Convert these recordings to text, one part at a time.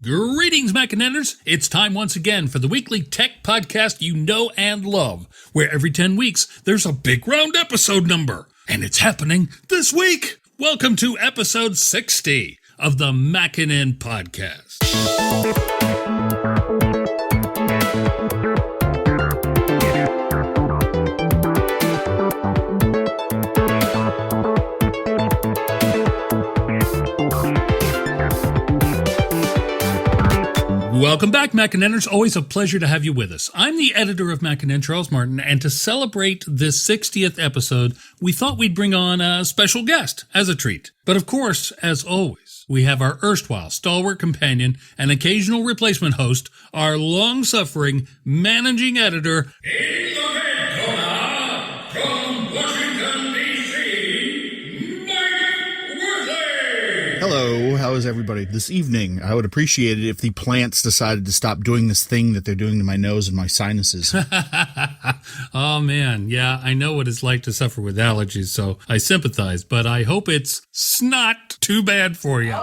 Greetings, MacNNers! It's time once again for the weekly tech podcast you know and love, where every 10 weeks there's a big round episode number, and it's happening this week! Welcome to episode 60 of the MacNN podcast. Welcome back, MacNNers. Always a pleasure to have you with us. I'm the editor of MacNN, Charles Martin, and to celebrate this 60th episode, we thought we'd bring on a special guest as a treat. But of course, as always, we have our erstwhile stalwart companion and occasional replacement host, our long-suffering managing editor, Hello, how is everybody this evening? I would appreciate it if the plants decided to stop doing this thing that they're doing to my nose and my sinuses. Oh man, yeah, I know what it's like to suffer with allergies, so I sympathize, but I hope it's not too bad for you.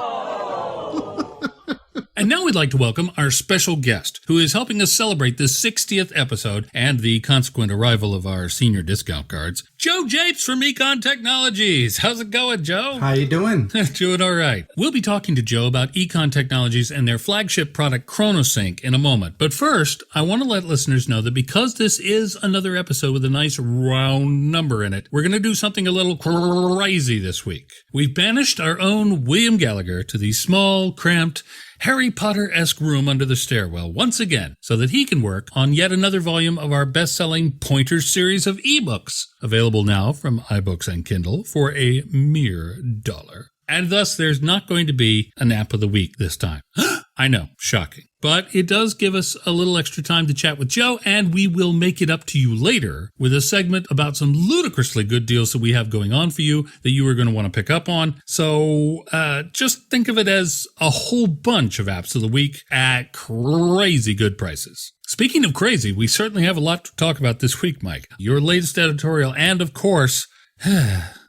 And now we'd like to welcome our special guest, who is helping us celebrate this 60th episode and the consequent arrival of our senior discount cards, Joe Japes from Econ Technologies. How's it going, Joe? How you doing? Doing all right. We'll be talking to Joe about Econ Technologies and their flagship product, ChronoSync, in a moment. But first, I want to let listeners know that because this is another episode with a nice round number in it, we're going to do something a little crazy this week. We've banished our own William Gallagher to the small, cramped, Harry Potter-esque room under the stairwell once again so that he can work on yet another volume of our best-selling Pointers series of ebooks, available now from iBooks and Kindle for a mere $1. And thus, there's not going to be an app of the week this time. I know, shocking. But it does give us a little extra time to chat with Joe, and we will make it up to you later with a segment about some ludicrously good deals that we have going on for you that you are going to want to pick up on. So just think of it as a whole bunch of apps of the week at crazy good prices. Speaking of crazy, we certainly have a lot to talk about this week, Mike. Your latest editorial and, of course,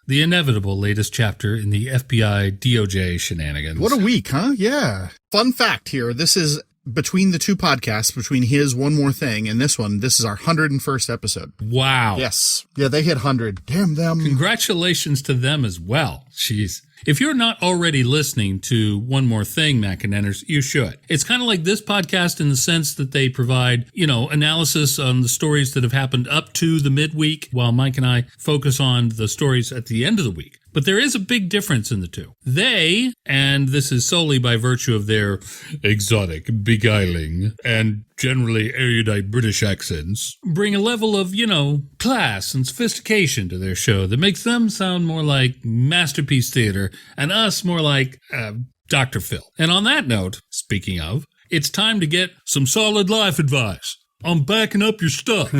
the inevitable latest chapter in the FBI DOJ shenanigans. What a week, huh? Yeah. Fun fact here. This is between the two podcasts, between his One More Thing and this one. This is our 101st episode. Wow. Yes. Yeah, they hit 100. Damn them. Congratulations to them as well. Jeez. If you're not already listening to One More Thing, MacNNers, you should. It's kind of like this podcast in the sense that they provide, analysis on the stories that have happened up to the midweek, while Mike and I focus on the stories at the end of the week. But there is a big difference in the two. They, and this is solely by virtue of their exotic, beguiling, and generally erudite British accents, bring a level of, class and sophistication to their show that makes them sound more like Masterpiece Theater and us more like Dr. Phil. And on that note, speaking of, it's time to get some solid life advice on backing up your stuff.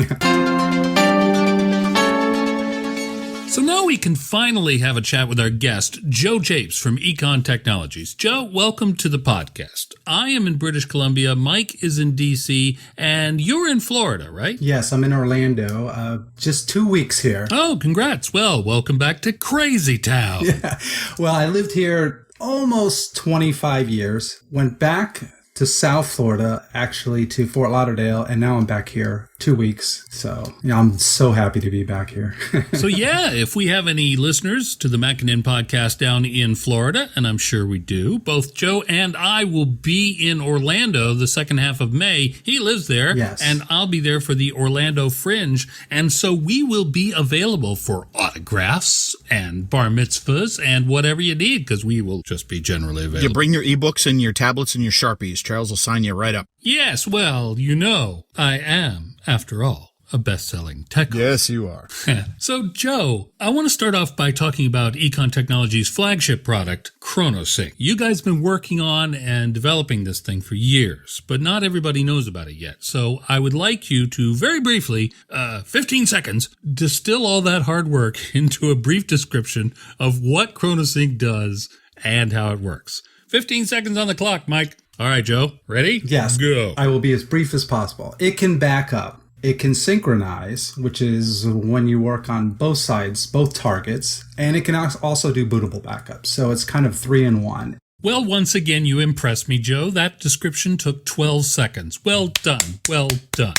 So now we can finally have a chat with our guest, Joe Japes from Econ Technologies. Joe, welcome to the podcast. I am in British Columbia, Mike is in D.C., and you're in Florida, right? Yes, I'm in Orlando. Just 2 weeks here. Oh, congrats. Well, welcome back to Crazy Town. Yeah. Well, I lived here almost 25 years, went back to South Florida, actually to Fort Lauderdale, and now I'm back here 2 weeks. So, I'm so happy to be back here. So, yeah, if we have any listeners to the MacNN podcast down in Florida, and I'm sure we do, both Joe and I will be in Orlando the second half of May. He lives there, yes, and I'll be there for the Orlando Fringe. And so we will be available for autographs and bar mitzvahs and whatever you need, because we will just be generally available. You bring your ebooks and your tablets and your Sharpies. Charles will sign you right up. Yes, well, I am, after all, a best-selling tech. Yes, you are. So, Joe, I want to start off by talking about Econ Technologies' flagship product, ChronoSync. You guys have been working on and developing this thing for years, but not everybody knows about it yet. So I would like you to very briefly, 15 seconds, distill all that hard work into a brief description of what ChronoSync does and how it works. 15 seconds on the clock, Mike. All right, Joe, ready? Yes. Go. I will be as brief as possible. It can back up. It can synchronize, which is when you work on both sides, both targets, and it can also do bootable backups. So it's kind of 3-in-1. Well, once again, you impressed me, Joe. That description took 12 seconds. Well done. Well done.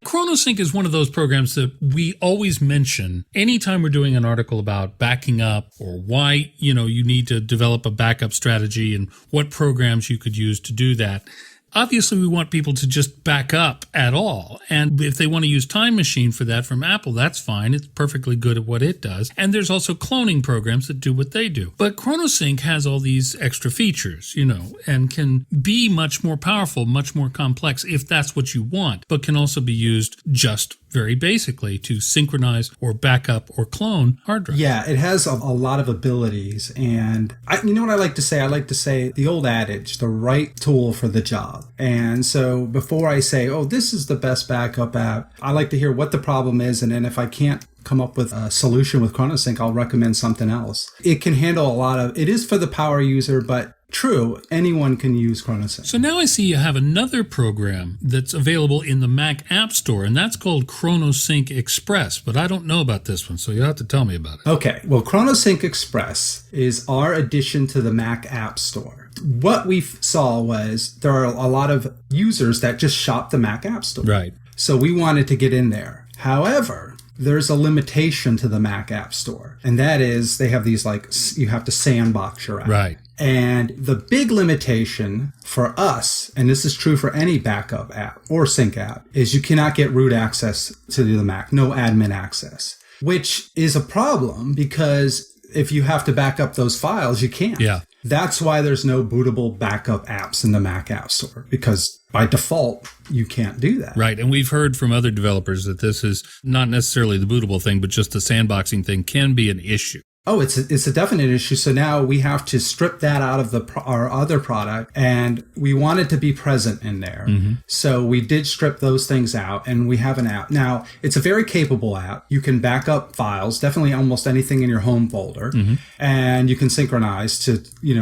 ChronoSync is one of those programs that we always mention anytime we're doing an article about backing up or why, you need to develop a backup strategy and what programs you could use to do that. Obviously, we want people to just back up at all. And if they want to use Time Machine for that from Apple, that's fine. It's perfectly good at what it does. And there's also cloning programs that do what they do. But ChronoSync has all these extra features, and can be much more powerful, much more complex if that's what you want, but can also be used just very basically to synchronize or back up or clone hard drives. Yeah, it has a lot of abilities. And you know what I like to say? I like to say the old adage, the right tool for the job. And so before I say, oh, this is the best backup app, I like to hear what the problem is. And then if I can't come up with a solution with ChronoSync, I'll recommend something else. It can handle it is for the power user, but true, anyone can use ChronoSync. So now I see you have another program that's available in the Mac App Store, and that's called ChronoSync Express, but I don't know about this one, so you'll have to tell me about it. Okay, well, ChronoSync Express is our addition to the Mac App Store. What we saw was there are a lot of users that just shop the Mac App Store. Right. So we wanted to get in there. However, there's a limitation to the Mac App Store, and that is they have these you have to sandbox your app. Right. And the big limitation for us, and this is true for any backup app or sync app, is you cannot get root access to the Mac, no admin access, which is a problem because if you have to back up those files, you can't. Yeah. That's why there's no bootable backup apps in the Mac App Store, because by default, you can't do that. Right. And we've heard from other developers that this is not necessarily the bootable thing, but just the sandboxing thing can be an issue. Oh, it's a definite issue. So now we have to strip that out of our other product, and we want it to be present in there. Mm-hmm. So we did strip those things out, and we have an app. Now, it's a very capable app. You can back up files, definitely almost anything in your home folder, mm-hmm. and you can synchronize to,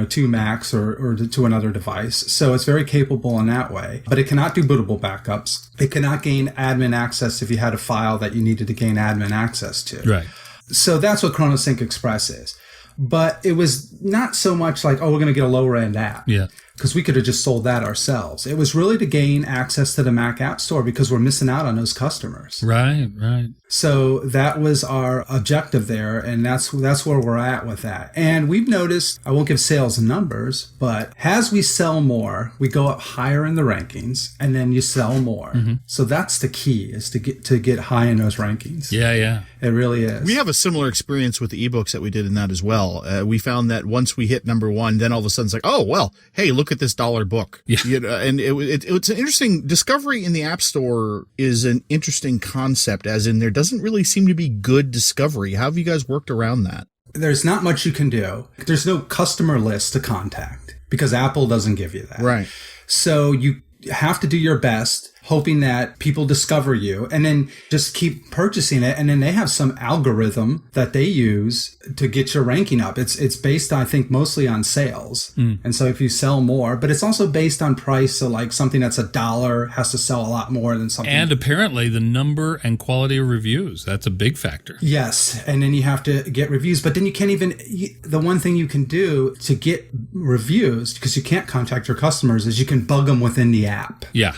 to Macs or to another device. So it's very capable in that way, but it cannot do bootable backups. It cannot gain admin access if you had a file that you needed to gain admin access to. Right. So that's what ChronoSync Express is. But it was not so much like, oh, we're going to get a lower end app. Yeah. Because we could have just sold that ourselves. It was really to gain access to the Mac App Store because we're missing out on those customers. Right, right. So that was our objective there, and that's where we're at with that. And we've noticed, I won't give sales numbers, but as we sell more, we go up higher in the rankings, and then you sell more. Mm-hmm. So that's the key, is to get high in those rankings. Yeah, yeah. It really is. We have a similar experience with the ebooks that we did in that as well. We found that once we hit number one, then all of a sudden it's like, oh, well, hey, look at this $1 book. Yeah. And it's an interesting discovery in the App Store is an interesting concept, as in there doesn't really seem to be good discovery. How have you guys worked around that? There's not much you can do. There's no customer list to contact because Apple doesn't give you that. Right. So you have to do your best, hoping that people discover you, and then just keep purchasing it. And then they have some algorithm that they use to get your ranking up. It's based, I think, mostly on sales. And so if you sell more, but it's also based on price. So like something that's $1 has to sell a lot more than something. And apparently the number and quality of reviews, that's a big factor. Yes. And then you have to get reviews, but then you can't even, the one thing you can do to get reviews, because you can't contact your customers, is you can bug them within the app. Yeah.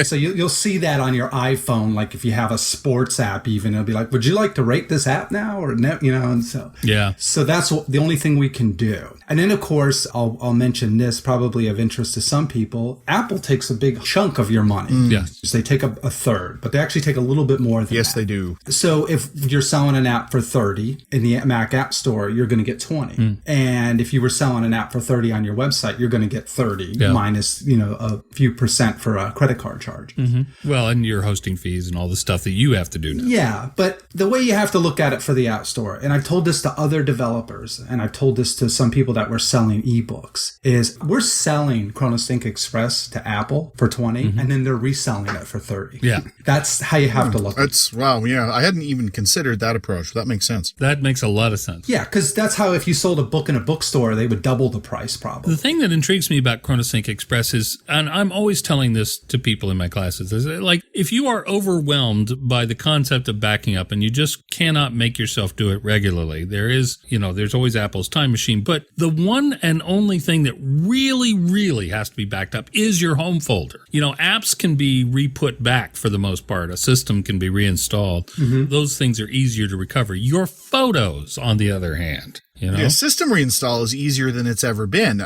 So you'll see that on your iPhone, like if you have a sports app, even it'll be like, would you like to rate this app now or no? And so yeah. So that's the only thing we can do. And then of course I'll mention this, probably of interest to some people. Apple takes a big chunk of your money. Yes. They take a third, but they actually take a little bit more than that. They do. So if you're selling an app for $30 in the Mac App Store, you're going to get $20. And if you were selling an app for $30 on your website, you're going to get $30 minus, a few percent for a credit card charge. Mm-hmm. Well, and your hosting fees and all the stuff that you have to do now. Yeah, but the way you have to look at it for the App Store, and I've told this to other developers, and I've told this to some people that were selling ebooks, is we're selling ChronoSync Express to Apple for $20, and then they're reselling it for $30. Yeah. That's how you have to look at it. Wow, yeah. I hadn't even considered that approach. That makes sense. That makes a lot of sense. Yeah, because that's how if you sold a book in a bookstore, they would double the price probably. The thing that intrigues me about ChronoSync Express is, and I'm always telling this to people, people in my classes. Like, if you are overwhelmed by the concept of backing up and you just cannot make yourself do it regularly, there's always Apple's Time Machine. But the one and only thing that really, really has to be backed up is your home folder. Apps can be re-put back for the most part. A system can be reinstalled. Mm-hmm. Those things are easier to recover. Your photos, on the other hand, Yeah, system reinstall is easier than it's ever been.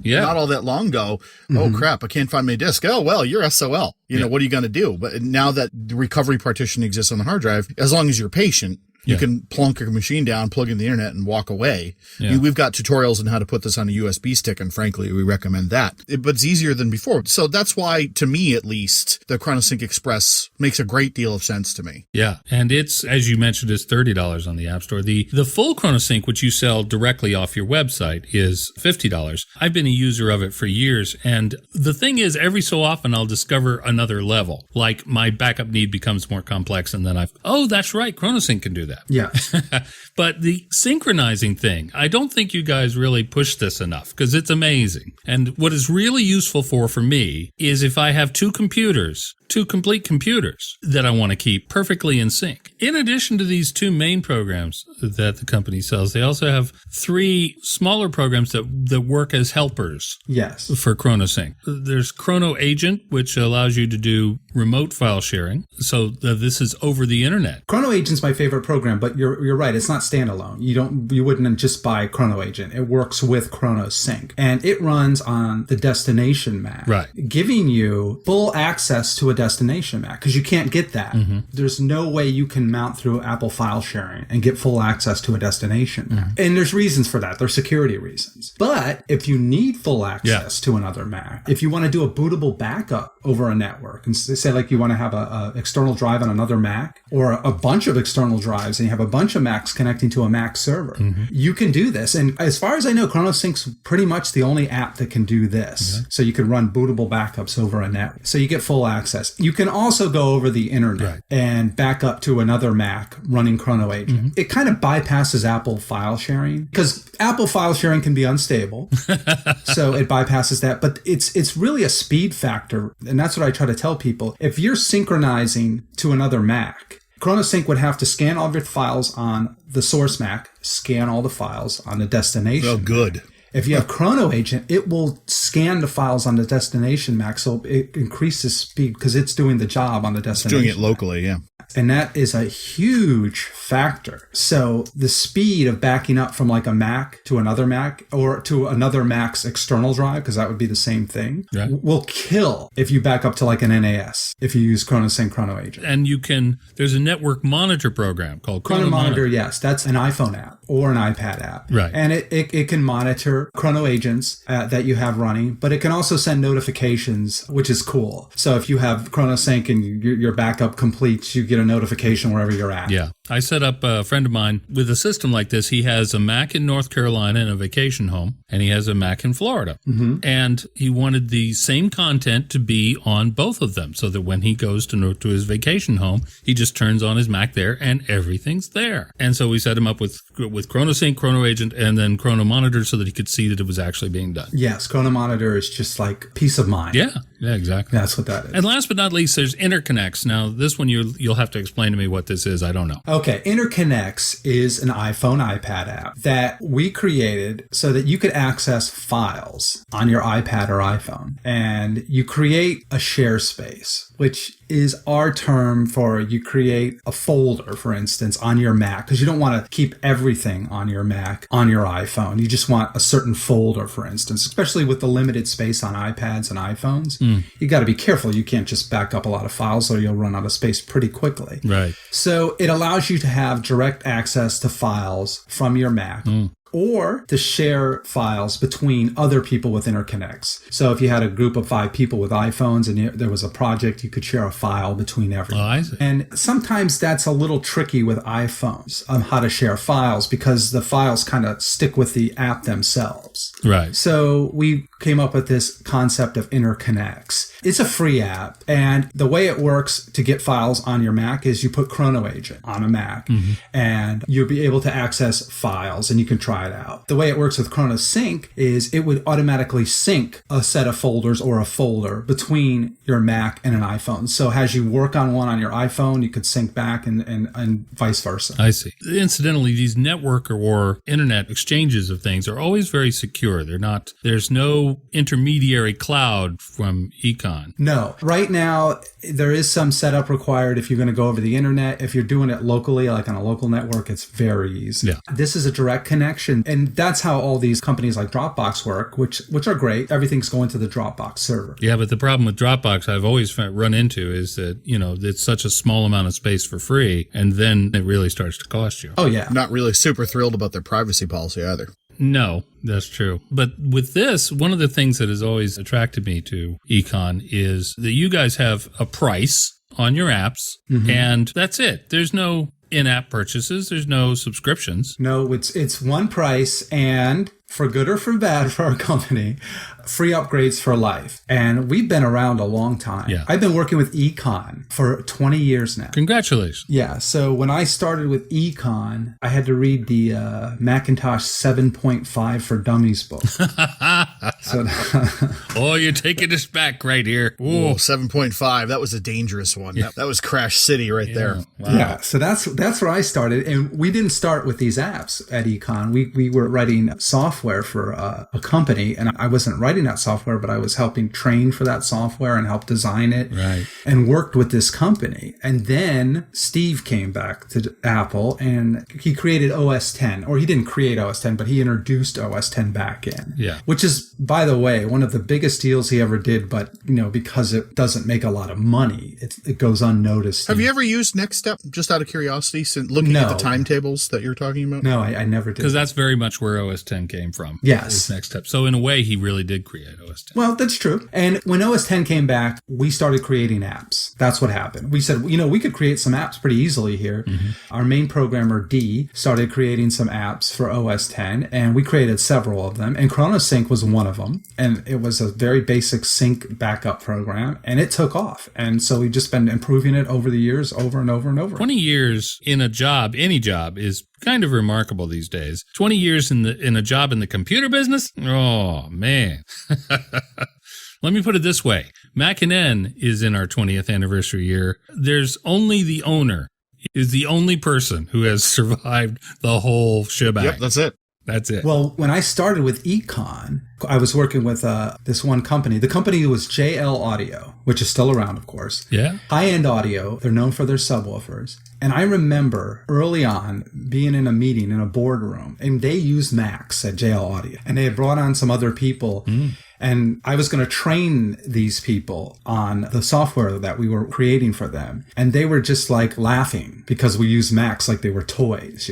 Not all that long ago. Mm-hmm. Oh, crap, I can't find my disk. Oh, well, you're SOL. What are you going to do? But now that the recovery partition exists on the hard drive, as long as you're patient, you can plunk your machine down, plug in the internet, and walk away. Yeah. We've got tutorials on how to put this on a USB stick, and frankly, we recommend that. But it's easier than before. So that's why, to me at least, the ChronoSync Express makes a great deal of sense to me. Yeah, and it's, as you mentioned, it's $30 on the App Store. The full ChronoSync, which you sell directly off your website, is $50. I've been a user of it for years, and the thing is, every so often I'll discover another level. Like, my backup need becomes more complex, and then that's right, ChronoSync can do that. Yeah. But the synchronizing thing, I don't think you guys really push this enough because it's amazing. And what is really useful for me is if I have two complete computers that I want to keep perfectly in sync. In addition to these two main programs that the company sells, they also have 3 smaller programs that work as helpers. Yes. For ChronoSync. There's Chronoagent, which allows you to do remote file sharing. So this is over the internet. Chronoagent's my favorite program, but you're right. It's not standalone. You wouldn't just buy Chronoagent. It works with ChronoSync, and it runs on the destination Mac, right, giving you full access to a destination Mac because you can't get that. Mm-hmm. There's no way you can mount through Apple file sharing and get full access to a destination Mac. And there's reasons for that. There's security reasons. But if you need full access to another Mac, if you want to do a bootable backup over a network, and say like you want to have a external drive on another Mac or a bunch of external drives and you have a bunch of Macs connecting to a Mac server, you can do this. And as far as I know, ChronoSync's pretty much the only app that can do this. So you can run bootable backups over a network. So you get full access. You can also go over the internet and back up to another Mac running Chronoagent. It kind of bypasses Apple file sharing because Apple file sharing can be unstable. So it bypasses that. But it's really a speed factor. And that's what I try to tell people. If you're synchronizing to another Mac, ChronoSync would have to scan all of your files on the source Mac, scan all the files on the destination. Oh, good. If you have Chronoagent, it will scan the files on the destination Mac, so it increases speed because it's doing the job on the destination. It's doing it locally, yeah. And that is a huge factor. So the speed of backing up from like a Mac to another Mac or to another Mac's external drive, because that would be the same thing, will kill if you back up to like an NAS, if you use ChronoSync Chronoagent. And there's a network monitor program called ChronoMonitor. Yes, that's an iPhone app or an iPad app. Right. And it can monitor Chronoagents that you have running, but it can also send notifications, which is cool. So if you have ChronoSync and your backup completes, you get a notification wherever you're at. Yeah. I set up a friend of mine with a system like this. He has a Mac in North Carolina in a vacation home, and he has a Mac in Florida. Mm-hmm. And he wanted the same content to be on both of them so that when he goes to his vacation home, he just turns on his Mac there and everything's there. And so we set him up with ChronoSync, Chronoagent, and then ChronoMonitor so that he could see that it was actually being done. Yes, ChronoMonitor is just like peace of mind. Yeah, exactly. That's what that is. And last but not least, there's InterConnects. Now, this one you'll have to explain to me what this is. I don't know. Okay, InterConnects is an iPhone, iPad app that we created so that you could access files on your iPad or iPhone. And you create a share space, which is our term for you create a folder, for instance, on your Mac, because you don't want to keep everything on your Mac on your iPhone. You just want a certain folder, for instance, especially with the limited space on iPads and iPhones. You got to be careful. You can't just back up a lot of files or you'll run out of space pretty quickly. Right. So it allows you to have direct access to files from your Mac. Or to share files between other people with interconnects. So if you had a group of 5 people with iPhones and there was a project, you could share a file between everyone. Oh, I see. And sometimes that's a little tricky with iPhones on how to share files because the files kind of stick with the app themselves. Right. So we came up with this concept of interconnects. It's a free app. And the way it works to get files on your Mac is you put Chronoagent on a Mac and you'll be able to access files and you can try it out. The way it works with ChronoSync is it would automatically sync a set of folders or a folder between your Mac and an iPhone. So as you work on one on your iPhone, you could sync back and vice versa. I see. Incidentally, these network or internet exchanges of things are always very secure. There's no intermediary cloud from Econ. No. Right now, there is some setup required if you're going to go over the internet. If you're doing it locally, like on a local network, it's very easy. Yeah. This is a direct connection. And that's how all these companies like Dropbox work, which are great. Everything's going to the Dropbox server. Yeah, but the problem with Dropbox I've always run into is that, it's such a small amount of space for free, and then it really starts to cost you. Oh, yeah. Not really super thrilled about their privacy policy either. No, that's true. But with this, one of the things that has always attracted me to Econ is that you guys have a price on your apps, and that's it. There's no in-app purchases. There's no subscriptions. No, it's one price, and for good or for bad for our company, free upgrades for life. And we've been around a long time. Yeah. I've been working with Econ for 20 years now. Congratulations. Yeah. So when I started with Econ, I had to read the Macintosh 7.5 for Dummies book. So you're taking us back right here. Ooh, 7.5. That was a dangerous one. Yeah. That was Crash City right there. Wow. Yeah. So that's where I started. And we didn't start with these apps at Econ. We were writing software for a company, and I wasn't writing that software, but I was helping train for that software and help design it, right, and worked with this company. And then Steve came back to Apple and he created OS 10, or he didn't create OS 10, but he introduced OS 10 back in, which is, by the way, one of the biggest deals he ever did. But, because it doesn't make a lot of money, it goes unnoticed. Have you ever used Next Step, just out of curiosity, looking at the timetables that you're talking about? No, I never did. Because that's very much where OS 10 came from. Yes. Next Step. So in a way, he really did create OS 10. Well, that's true. And when OS 10 came back, we started creating apps. That's what happened. We said, we could create some apps pretty easily here. Our main programmer, D, started creating some apps for OS 10, and we created several of them. And ChronoSync was one of them. And it was a very basic sync backup program, and it took off. And so we've just been improving it over the years, over and over and over. 20 years in a job, any job, is kind of remarkable these days. 20 years in a job in the computer business? Oh, man. Let me put it this way. MacNN is in our 20th anniversary year. There's only the owner is the only person who has survived the whole shebang. Yep, that's it. That's it. Well, when I started with Econ, I was working with this one company. The company was JL Audio, which is still around, of course. Yeah. High-end audio. They're known for their subwoofers. And I remember early on being in a meeting in a boardroom, and they used Macs at JL Audio. And they had brought on some other people. And I was going to train these people on the software that we were creating for them. And they were just like laughing because we used Macs like they were toys,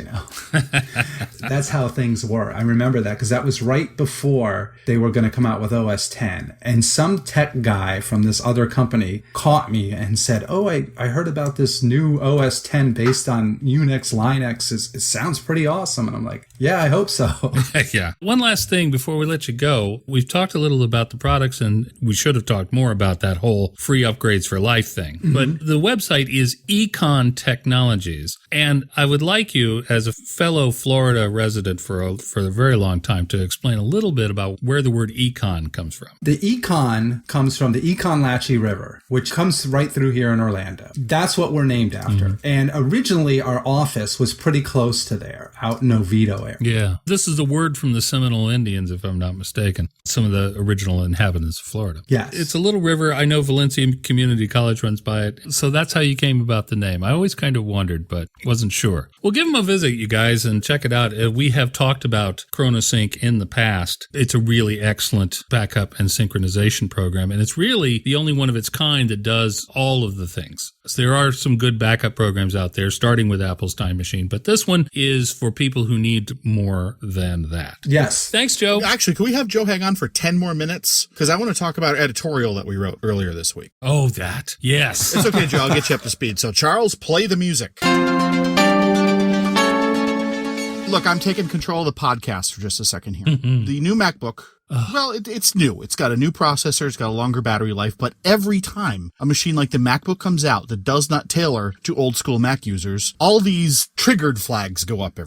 That's how things were. I remember that because that was right before they were going to come out with OS 10. And some tech guy from this other company caught me and said, I heard about this new OS 10 based on Unix, Linux. It sounds pretty awesome. And I'm like, yeah, I hope so. Yeah. One last thing before we let you go. We've talked a little about the products, and we should have talked more about that whole free upgrades for life thing. But the website is Econ Technologies. And I would like you, as a fellow Florida resident for a very long time, to explain a little bit about where the word econ comes from. The econ comes from the Econlatchie River, which comes right through here in Orlando. That's what we're named after. And originally our office was pretty close to there, out in Oviedo area. Yeah. This is a word from the Seminole Indians, if I'm not mistaken. Some of the original inhabitants of Florida. Yes. It's a little river. I know Valencia Community College runs by it. So that's how you came about the name. I always kind of wondered, but wasn't sure. Well, give them a visit, you guys, and check it out. We have talked about ChronoSync in the past. It's a really excellent backup and synchronization program, and it's really the only one of its kind that does all of the things. So there are some good backup programs out there, starting with Apple's Time Machine, but this one is for people who need more than that. Yes. Thanks, Joe. Actually, can we have Joe hang on for 10 more minutes? Because I want to talk about an editorial that we wrote earlier this week. Oh, that. Yes. It's okay, Joe. I'll get you up to speed. So, Charles, play the music. Look, I'm taking control of the podcast for just a second here. The new MacBook Well, it's new. It's got a new processor. It's got a longer battery life. But every time a machine like the MacBook comes out that does not tailor to old school Mac users, all these triggered flags go up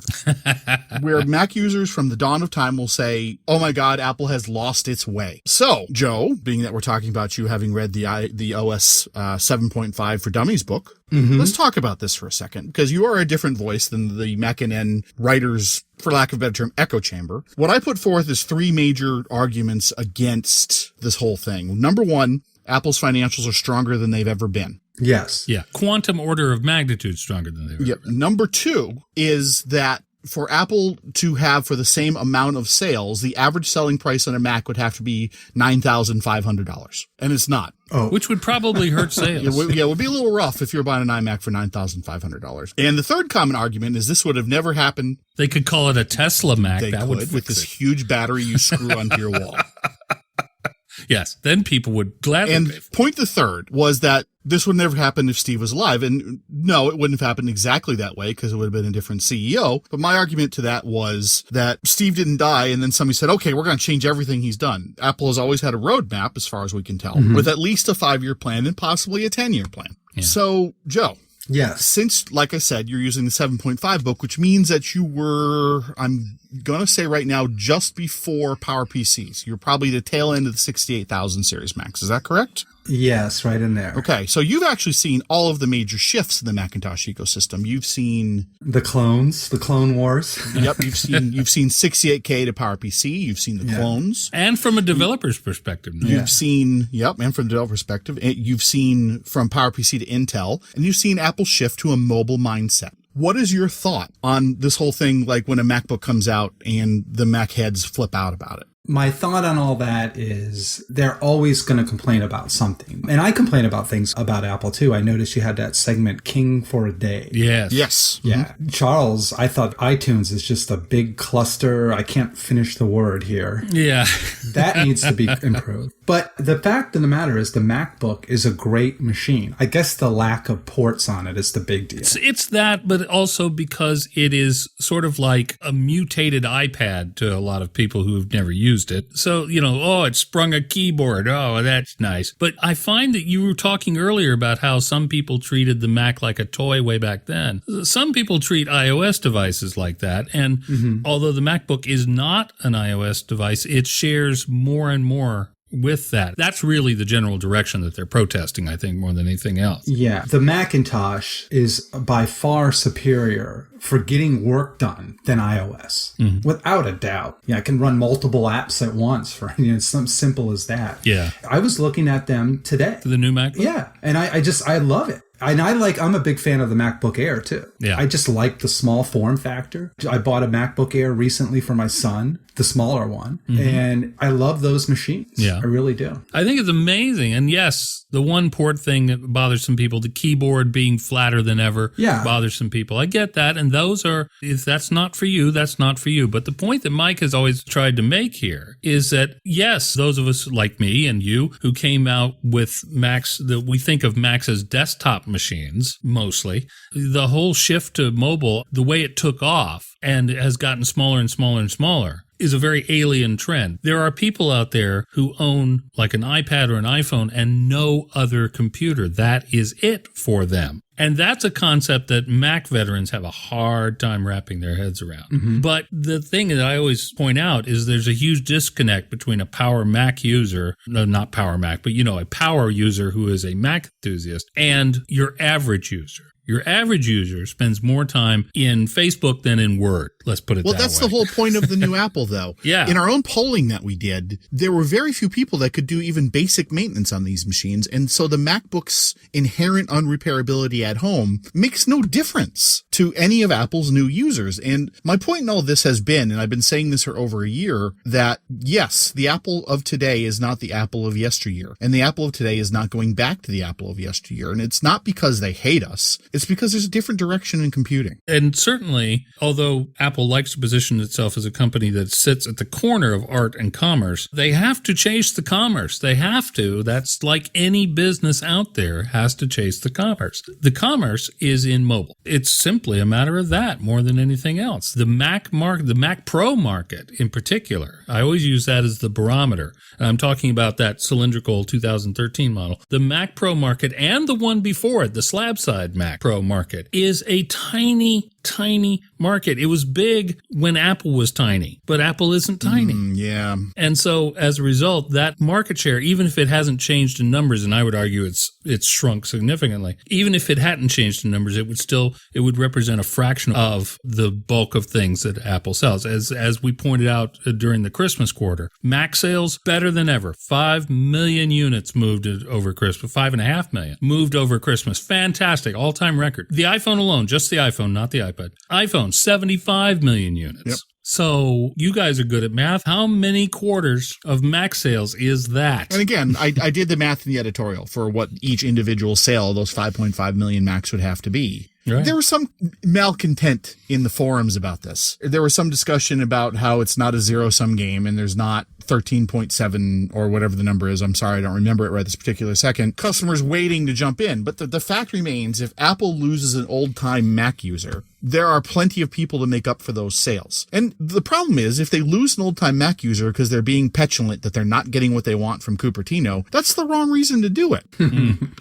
where Mac users from the dawn of time will say, oh my God, Apple has lost its way. So, Joe, being that we're talking about you having read the OS 7.5 for Dummies book, let's talk about this for a second, because you are a different voice than the MacNN writers, for lack of a better term, echo chamber. What I put forth is 3 major arguments against this whole thing. Number 1, Apple's financials are stronger than they've ever been. Yes. Yeah. Quantum order of magnitude stronger than they've ever been. Number 2 is that for Apple to have, for the same amount of sales, the average selling price on a Mac would have to be $9,500. And it's not. Oh. Which would probably hurt sales. It would be a little rough if you're buying an iMac for $9,500. And the third common argument is this would have never happened. They could call it a Tesla Mac. They could, with this huge battery you screw onto your wall. Yes, then people would gladly. And point the third was that this would never happen if Steve was alive. And no, it wouldn't have happened exactly that way because it would have been a different CEO. But my argument to that was that Steve didn't die. And then somebody said, okay, we're going to change everything he's done. Apple has always had a roadmap, as far as we can tell, with at least a 5-year plan and possibly a 10-year plan. Yeah. So, Joe. Yes. Since, like I said, you're using the 7.5 book, which means that you were, I'm going to say right now, just before PowerPCs. You're probably the tail end of the 68,000 series Macs. Is that correct? Yes, right in there. Okay, so you've actually seen all of the major shifts in the Macintosh ecosystem. You've seen the clones, the Clone Wars. Yep, you've seen 68K to PowerPC. You've seen the clones, and from a developer's perspective, you've seen and from the developer perspective, you've seen from PowerPC to Intel, and you've seen Apple shift to a mobile mindset. What is your thought on this whole thing, like when a MacBook comes out and the Mac heads flip out about it? My thought on all that is they're always going to complain about something. And I complain about things about Apple too. I noticed you had that segment King for a Day. Yes. Yeah. Charles, I thought iTunes is just a big cluster. I can't finish the word here. Yeah. That needs to be improved. But the fact of the matter is the MacBook is a great machine. I guess the lack of ports on it is the big deal. It's that, but also because it is sort of like a mutated iPad to a lot of people who have never used it. So, it sprung a keyboard. Oh, that's nice. But I find that you were talking earlier about how some people treated the Mac like a toy way back then. Some people treat iOS devices like that. And although the MacBook is not an iOS device, it shares more and more with that. That's really the general direction that they're protesting, I think, more than anything else. Yeah. The Macintosh is by far superior for getting work done than iOS, without a doubt. Yeah, I can run multiple apps at once for something simple as that. Yeah. I was looking at them today. The new MacBook? Yeah. And I love it. And I'm a big fan of the MacBook Air too. Yeah. I just like the small form factor. I bought a MacBook Air recently for my son, the smaller one, and I love those machines. Yeah. I really do. I think it's amazing. And yes, the one port thing that bothers some people, the keyboard being flatter than ever, bothers some people. I get that. And those are, if that's not for you, that's not for you. But the point that Mike has always tried to make here is that, yes, those of us like me and you who came out with Macs, that we think of Macs as desktop machines, mostly, the whole shift to mobile, the way it took off and has gotten smaller and smaller and smaller, is a very alien trend. There are people out there who own like an iPad or an iPhone and no other computer. That is it for them. And that's a concept that Mac veterans have a hard time wrapping their heads around. But the thing that I always point out is there's a huge disconnect between a power Mac user, no, not power Mac, but a power user who is a Mac enthusiast, and your average user. Your average user spends more time in Facebook than in Word. Let's put it that way. Well, that's the whole point of the new Apple, though. Yeah. In our own polling that we did, there were very few people that could do even basic maintenance on these machines. And so the MacBook's inherent unrepairability at home makes no difference to any of Apple's new users. And my point in all this has been, and I've been saying this for over a year, that yes, the Apple of today is not the Apple of yesteryear. And the Apple of today is not going back to the Apple of yesteryear. And it's not because they hate us. It's because there's a different direction in computing. And certainly, although Apple likes to position itself as a company that sits at the corner of art and commerce, they have to chase the commerce. They have to. That's like any business out there has to chase the commerce. The commerce is in mobile. It's simply a matter of that more than anything else. The Mac market, the Mac Pro market in particular, I always use that as the barometer. And I'm talking about that cylindrical 2013 model. The Mac Pro market and the one before it, the slab side Mac Pro market, is a tiny market. It was big when Apple was tiny, but Apple isn't tiny. Yeah. And so as a result, that market share, even if it hasn't changed in numbers, and I would argue it's shrunk significantly, even if it hadn't changed in numbers, it would represent a fraction of the bulk of things that Apple sells. As we pointed out during the Christmas quarter, Mac sales better than ever. 5 million units moved over Christmas, 5.5 million moved over Christmas. Fantastic. All-time record. The iPhone alone, just the iPhone, not the iPad. iPhone, 75 million units. Yep. So you guys are good at math. How many quarters of Mac sales is that? And again, I did the math in the editorial for what each individual sale of those 5.5 million Macs would have to be. Right. There was some malcontent in the forums about this. There was some discussion about how it's not a zero-sum game and there's not 13.7 or whatever the number is. I'm sorry, I don't remember it right this particular second. Customers waiting to jump in. But the fact remains, if Apple loses an old-time Mac user, there are plenty of people to make up for those sales. And the problem is, if they lose an old-time Mac user because they're being petulant that they're not getting what they want from Cupertino, that's the wrong reason to do it.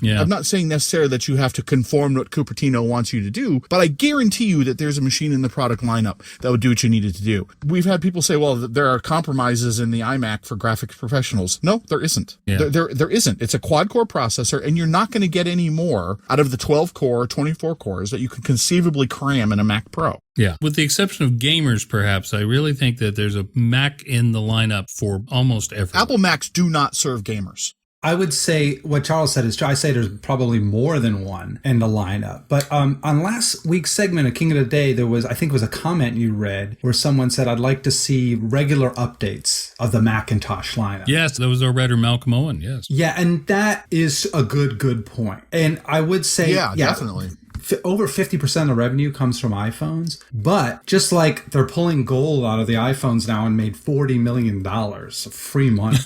Yeah. I'm not saying necessarily that you have to conform to what Cupertino wants you to do, but I guarantee you that there's a machine in the product lineup that would do what you needed to do. We've had people say, well, there are compromises in the iMac for graphics professionals. No, there isn't. Yeah. There isn't. It's a quad-core processor, and you're not going to get any more out of the 12-core, 24 cores that you could conceivably cram in a Mac Pro. Yeah. With the exception of gamers, perhaps, I really think that there's a Mac in the lineup for almost everyone. Apple Macs do not serve gamers. I would say what Charles said is true. I say there's probably more than one in the lineup. But on last week's segment of King of the Day, I think it was a comment you read where someone said, I'd like to see regular updates of the Macintosh lineup. Yes, that was our writer Malcolm Owen, yes. Yeah, and that is a good point. And I would say, yeah, definitely. Over 50% of the revenue comes from iPhones, but just like they're pulling gold out of the iPhones now and made $40 million of free money,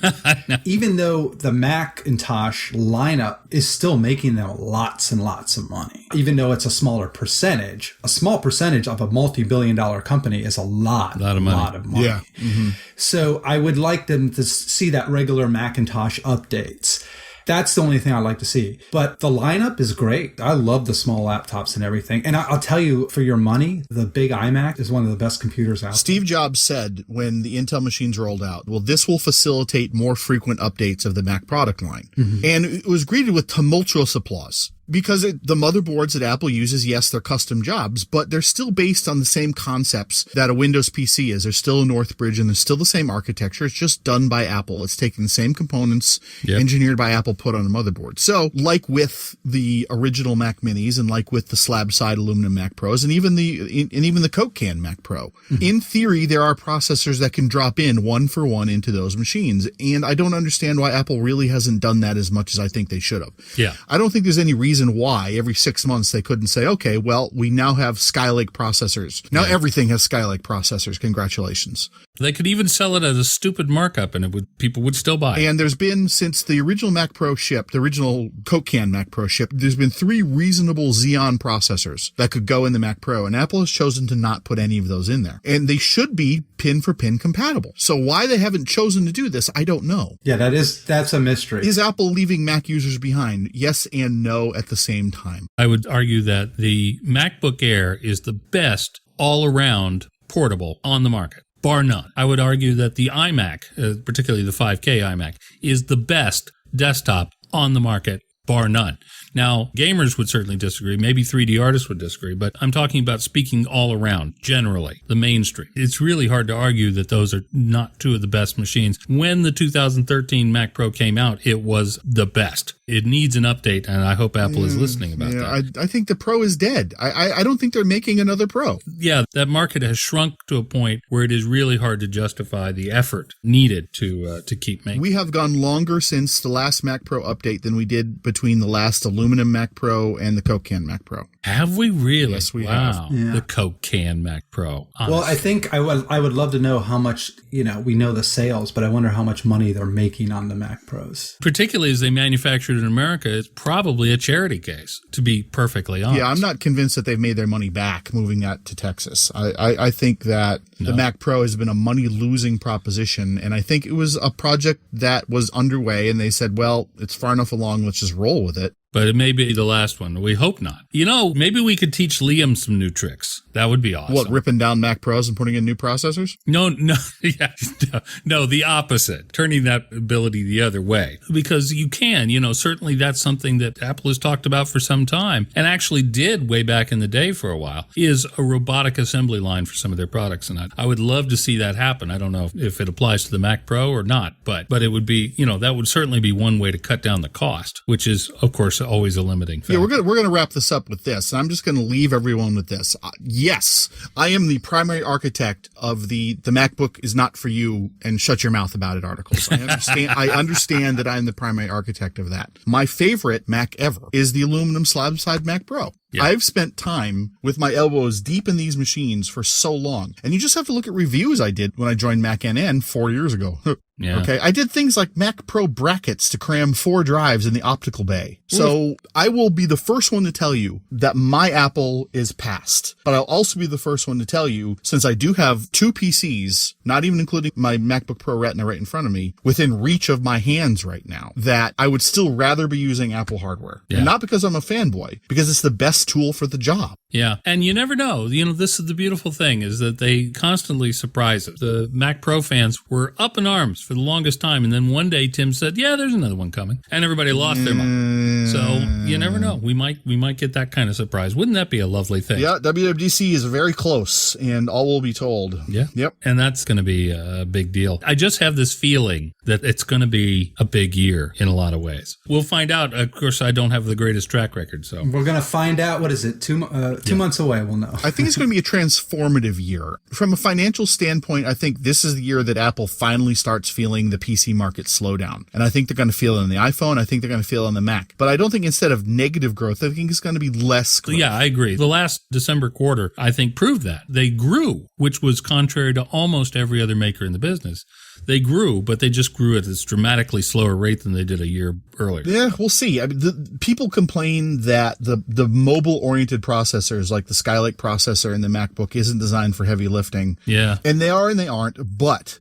even though the Macintosh lineup is still making them lots and lots of money, even though it's a small percentage of a multi-billion-dollar company is a lot of money. Yeah. Mm-hmm. So I would like them to see that regular Macintosh updates. That's the only thing I'd like to see. But the lineup is great. I love the small laptops and everything. And I'll tell you, for your money, the big iMac is one of the best computers out there. Steve Jobs said when the Intel machines rolled out, well, this will facilitate more frequent updates of the Mac product line. Mm-hmm. And it was greeted with tumultuous applause. Because the motherboards that Apple uses, yes, they're custom jobs, but they're still based on the same concepts that a Windows PC is. There's still a Northbridge and there's still the same architecture. It's just done by Apple. It's taking the same components engineered by Apple, put on a motherboard. So like with the original Mac Minis and like with the slab side aluminum Mac Pros and even the Coke can Mac Pro, in theory, there are processors that can drop in one for one into those machines. And I don't understand why Apple really hasn't done that as much as I think they should have. Yeah. I don't think there's any reason why every 6 months they couldn't say, okay, well, we now have Skylake processors. Now everything has Skylake processors. Congratulations. They could even sell it as a stupid markup and people would still buy it. And there's been, since the original Mac Pro shipped, the original Coke can Mac Pro shipped, there's been 3 reasonable Xeon processors that could go in the Mac Pro, and Apple has chosen to not put any of those in there. And they should be pin for pin compatible. So why they haven't chosen to do this, I don't know. Yeah, that's a mystery. Is Apple leaving Mac users behind? Yes and no at the same time. I would argue that the MacBook Air is the best all-around portable on the market, bar none. I would argue that the iMac, particularly the 5K iMac, is the best desktop on the market, bar none. Now, gamers would certainly disagree. Maybe 3D artists would disagree, but I'm talking about speaking all around, generally, the mainstream. It's really hard to argue that those are not two of the best machines. When the 2013 Mac Pro came out, it was the best. it needs an update, and I hope Apple is listening about that. I think the Pro is dead. I don't think they're making another Pro. Yeah, that market has shrunk to a point where it is really hard to justify the effort needed to keep making. We have gone longer since the last Mac Pro update than we did between the last aluminum Mac Pro and the Coke can Mac Pro. Have we really? Yes, we have. Yeah. The Coke can Mac Pro. Honestly. Well, I think I would love to know how much, we know the sales, but I wonder how much money they're making on the Mac Pros. Particularly as they manufactured in America, it's probably a charity case, to be perfectly honest. Yeah, I'm not convinced that they've made their money back moving that to Texas. I think that the Mac Pro has been a money-losing proposition, and I think it was a project that was underway, and they said, well, it's far enough along, let's just roll with it. But it may be the last one. We hope not. Maybe we could teach Liam some new tricks. That would be awesome. What, ripping down Mac Pros and putting in new processors? No, the opposite. Turning that ability the other way. Because you can, certainly that's something that Apple has talked about for some time and actually did way back in the day for a while, is a robotic assembly line for some of their products. And I would love to see that happen. I don't know if it applies to the Mac Pro or not, but it would be, that would certainly be one way to cut down the cost, which is, of course, always a limiting factor. Yeah, we're gonna wrap this up with this, and I'm just gonna leave everyone with this. Yes, I am the primary architect of the MacBook is not for you and shut your mouth about it articles. I understand that I am the primary architect of that. My favorite Mac ever is the aluminum slab side Mac Pro. Yeah. I've spent time with my elbows deep in these machines for so long. And you just have to look at reviews I did when I joined MacNN 4 years ago. Yeah. Okay. I did things like Mac Pro brackets to cram 4 drives in the optical bay. So I will be the first one to tell you that my Apple is past. But I'll also be the first one to tell you, since I do have 2 PCs, not even including my MacBook Pro Retina right in front of me, within reach of my hands right now, that I would still rather be using Apple hardware. Yeah. And not because I'm a fanboy, because it's the best tool for the job. Yeah. And you never know. This is the beautiful thing, is that they constantly surprise us. The Mac Pro fans were up in arms for the longest time. And then one day Tim said, yeah, there's another one coming. And everybody lost their mind. So you never know. We might get that kind of surprise. Wouldn't that be a lovely thing? Yeah. WWDC is very close, and all will be told. Yeah. Yep. And that's going to be a big deal. I just have this feeling that it's going to be a big year in a lot of ways. We'll find out. Of course, I don't have the greatest track record, so we're going to find out. What is it? 2 months away, we'll know. I think it's going to be a transformative year. From a financial standpoint, I think this is the year that Apple finally starts feeling the PC market slow down. And I think they're going to feel it on the iPhone. I think they're going to feel it on the Mac. But I don't think instead of negative growth, I think it's going to be less growth. Yeah, I agree. The last December quarter, I think, proved that. They grew, which was contrary to almost every other maker in the business. They grew, but they just grew at this dramatically slower rate than they did a year earlier. Yeah, we'll see. I mean, people complain that the mobile-oriented processors, like the Skylake processor in the MacBook, isn't designed for heavy lifting. Yeah. And they are and they aren't. But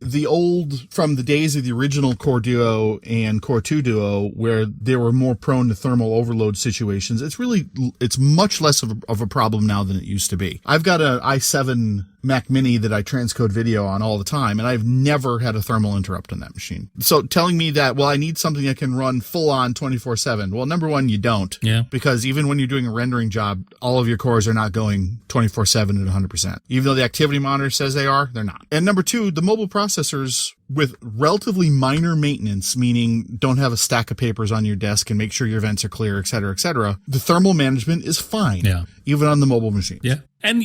from the days of the original Core Duo and Core 2 Duo, where they were more prone to thermal overload situations, it's much less of a problem now than it used to be. I've got an i7 Mac Mini that I transcode video on all the time, and I've never had a thermal interrupt on that machine. So telling me that, well, I need something that can run full on 24/7. Well, number one, you don't. Yeah. Because even when you're doing a rendering job, all of your cores are not going 24/7 at 100%. Even though the activity monitor says they are, they're not. And number two, the mobile processors with relatively minor maintenance, meaning don't have a stack of papers on your desk and make sure your vents are clear, et cetera, the thermal management is fine. Yeah. Even on the mobile machines. Yeah. And,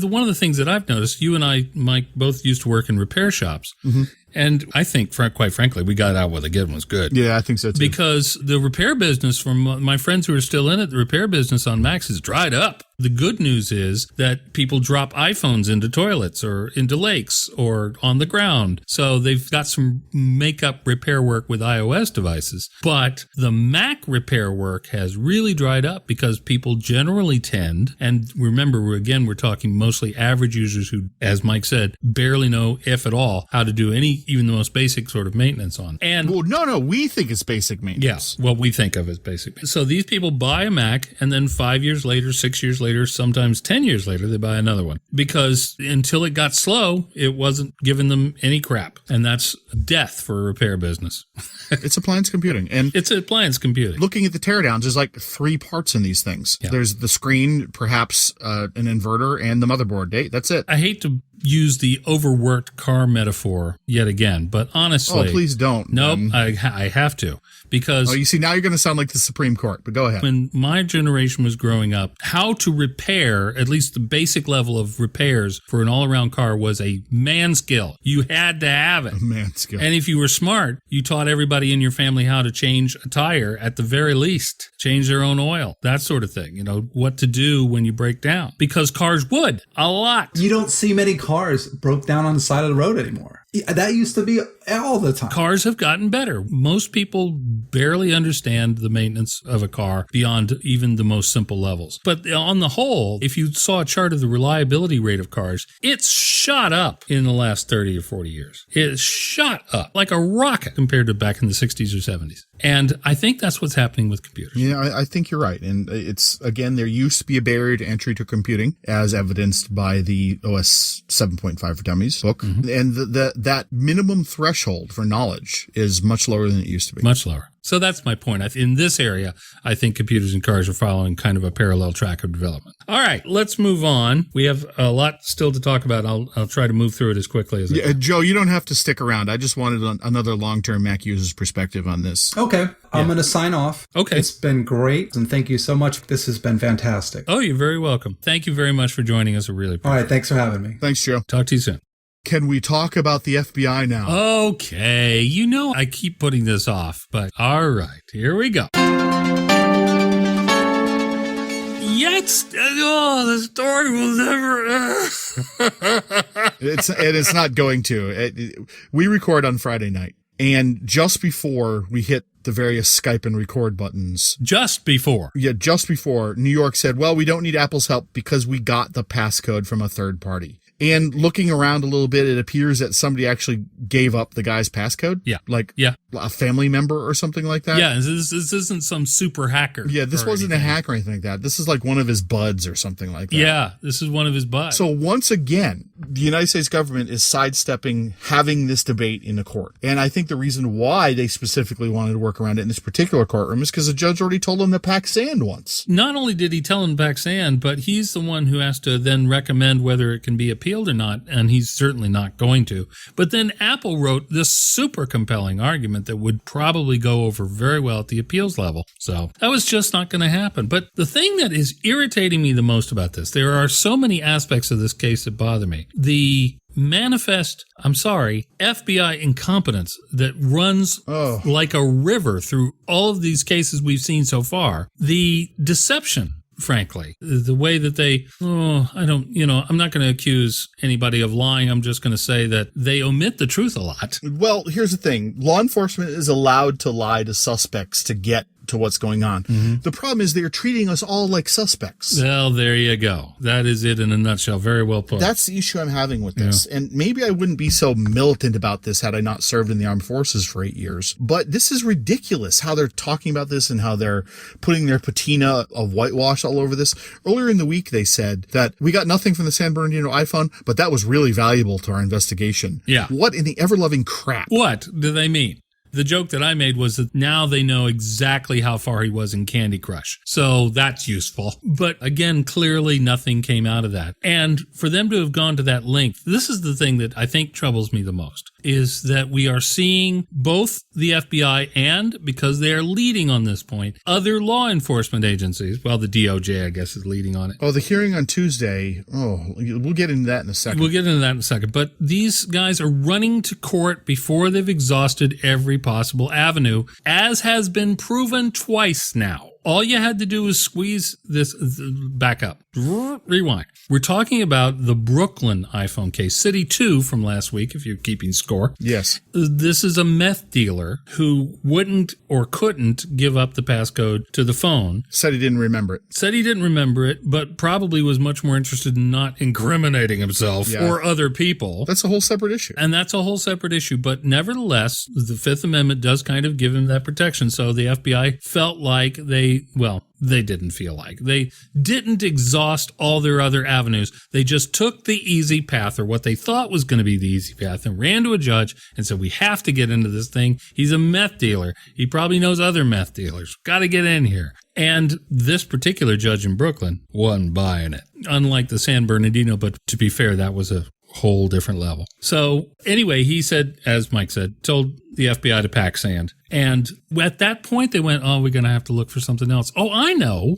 one of the things that I've noticed, you and I, Mike, both used to work in repair shops. Mm-hmm. And I think, quite frankly, we got out with a good one was good. Yeah, I think so, too. Because the repair business, from my friends who are still in it, the repair business on Macs has dried up. The good news is that people drop iPhones into toilets or into lakes or on the ground. So they've got some makeup repair work with iOS devices. But the Mac repair work has really dried up because people generally tend, and remember, we're talking mostly average users who, as Mike said, barely know, if at all, how to do even the most basic sort of maintenance on. And well, no, we think it's basic maintenance. Yes, what we think of as basic. So these people buy a Mac, and then 5 years later, 6 years later, sometimes 10 years later, they buy another one. Because until it got slow, it wasn't giving them any crap. And that's death for a repair business. It's appliance computing. And it's appliance computing. Looking at the teardowns, there's like 3 parts in these things. Yeah. There's the screen, perhaps an inverter, and the motherboard. That's it. I hate to use the overworked car metaphor yet again, but honestly... Oh, please don't. Nope, I have to. because... Oh, you see, now you're going to sound like the Supreme Court, but go ahead. When my generation was growing up, how to repair, at least the basic level of repairs for an all-around car was a man skill. You had to have it. A man skill. And if you were smart, you taught everybody in your family how to change a tire at the very least, change their own oil, that sort of thing. You know, what to do when you break down. Because cars would, a lot. You don't see many cars broke down on the side of the road anymore. That used to be all the time. Cars have gotten better. Most people barely understand the maintenance of a car beyond even the most simple levels. But on the whole, if you saw a chart of the reliability rate of cars, it's shot up in the last 30 or 40 years. It's shot up like a rocket compared to back in the 60s or 70s. And I think that's what's happening with computers. Yeah, I think you're right. And it's, again, there used to be a barrier to entry to computing, as evidenced by the OS 7.5 for Dummies book. Mm-hmm. And that minimum threshold for knowledge is much lower than it used to be. Much lower. So that's my point. In this area, I think computers and cars are following kind of a parallel track of development. All right, let's move on. We have a lot still to talk about. I'll try to move through it as quickly as I can. Joe, you don't have to stick around. I just wanted another long-term Mac user's perspective on this. Okay. I'm going to sign off. Okay. It's been great, and thank you so much. This has been fantastic. Oh, you're very welcome. Thank you very much for joining us. I really appreciate it. All right, thanks for having me. Thanks, Joe. Talk to you soon. Can we talk about the FBI now? Okay. You know I keep putting this off, but all right. Here we go. The story will never end. It's not going to. We record on Friday night, and just before we hit the various Skype and record buttons. Just before, New York said, well, we don't need Apple's help because we got the passcode from a third party. And looking around a little bit, it appears that somebody actually gave up the guy's passcode. Yeah. A family member or something like that. Yeah. This isn't some super hacker. Yeah. This wasn't a hack or anything like that. This is like one of his buds or something like that. Yeah. This is one of his buds. So once again, the United States government is sidestepping having this debate in the court. And I think the reason why they specifically wanted to work around it in this particular courtroom is because the judge already told them to pack sand once. Not only did he tell him to pack sand, but he's the one who has to then recommend whether it can be appealed or not, and he's certainly not going to. But then Apple wrote this super compelling argument that would probably go over very well at the appeals level. So that was just not going to happen. But the thing that is irritating me the most about this, there are so many aspects of this case that bother me. The manifest, FBI incompetence that runs like a river through all of these cases we've seen so far. The deception, frankly, the way that I'm not going to accuse anybody of lying. I'm just going to say that they omit the truth a lot. Well, here's the thing. Law enforcement is allowed to lie to suspects to get to what's going on. Mm-hmm. The problem is they're treating us all like suspects. Well, there you go. That is it in a nutshell. Very well put. That's the issue I'm having with this. Yeah. And maybe I wouldn't be so militant about this had I not served in the armed forces for 8 years. But this is ridiculous how they're talking about this and how they're putting their patina of whitewash all over this. Earlier in the week, they said that we got nothing from the San Bernardino iPhone, but that was really valuable to our investigation. Yeah. What in the ever-loving crap? What do they mean? The joke that I made was that now they know exactly how far he was in Candy Crush. So that's useful. But again, clearly nothing came out of that. And for them to have gone to that length, this is the thing that I think troubles me the most, is that we are seeing both the FBI and, because they are leading on this point, other law enforcement agencies. Well, the DOJ, I guess, is leading on it. Oh, the hearing on Tuesday. Oh, we'll get into that in a second. But these guys are running to court before they've exhausted every possible avenue, as has been proven twice now. All you had to do was squeeze this back up. Rewind. We're talking about the Brooklyn iPhone case, City 2 from last week, if you're keeping score. Yes. This is a meth dealer who wouldn't or couldn't give up the passcode to the phone. Said he didn't remember it. But probably was much more interested in not incriminating himself or other people. That's a whole separate issue. And that's a whole separate issue. But nevertheless, the Fifth Amendment does kind of give him that protection. So the FBI felt like they didn't feel like. They didn't exhaust all their other avenues. They just took the easy path, or what they thought was going to be the easy path, and ran to a judge and said, we have to get into this thing. He's a meth dealer. He probably knows other meth dealers. Got to get in here. And this particular judge in Brooklyn wasn't buying it. Unlike the San Bernardino, but to be fair, that was a whole different level. So anyway, he said, as Mike said, told the FBI to pack sand. And at that point, they went, oh, we're going to have to look for something else. Oh, I know.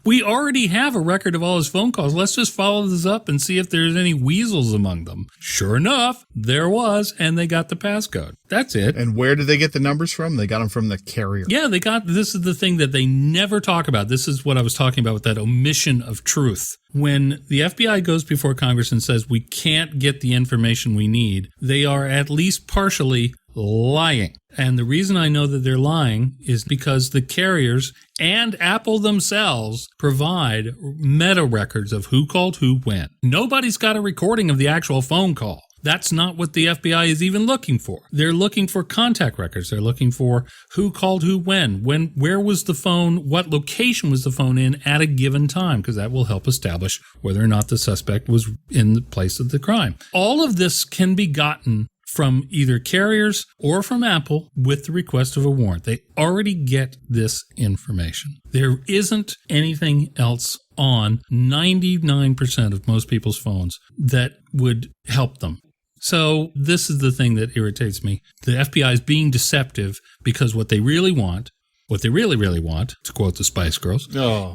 We already have a record of all his phone calls. Let's just follow this up and see if there's any weasels among them. Sure enough, there was, and they got the passcode. That's it. And where did they get the numbers from? They got them from the carrier. Yeah, this is the thing that they never talk about. This is what I was talking about with that omission of truth. When the FBI goes before Congress and says we can't get the information we need, they are at least partially lying. And the reason I know that they're lying is because the carriers and Apple themselves provide meta records of who called who when. Nobody's got a recording of the actual phone call. That's not what the FBI is even looking for. They're looking for contact records. They're looking for who called who when, where was the phone, what location was the phone in at a given time, because that will help establish whether or not the suspect was in the place of the crime. All of this can be gotten from either carriers or from Apple with the request of a warrant. They already get this information. There isn't anything else on 99% of most people's phones that would help them. So this is the thing that irritates me. The FBI is being deceptive because what they really want, to quote the Spice Girls,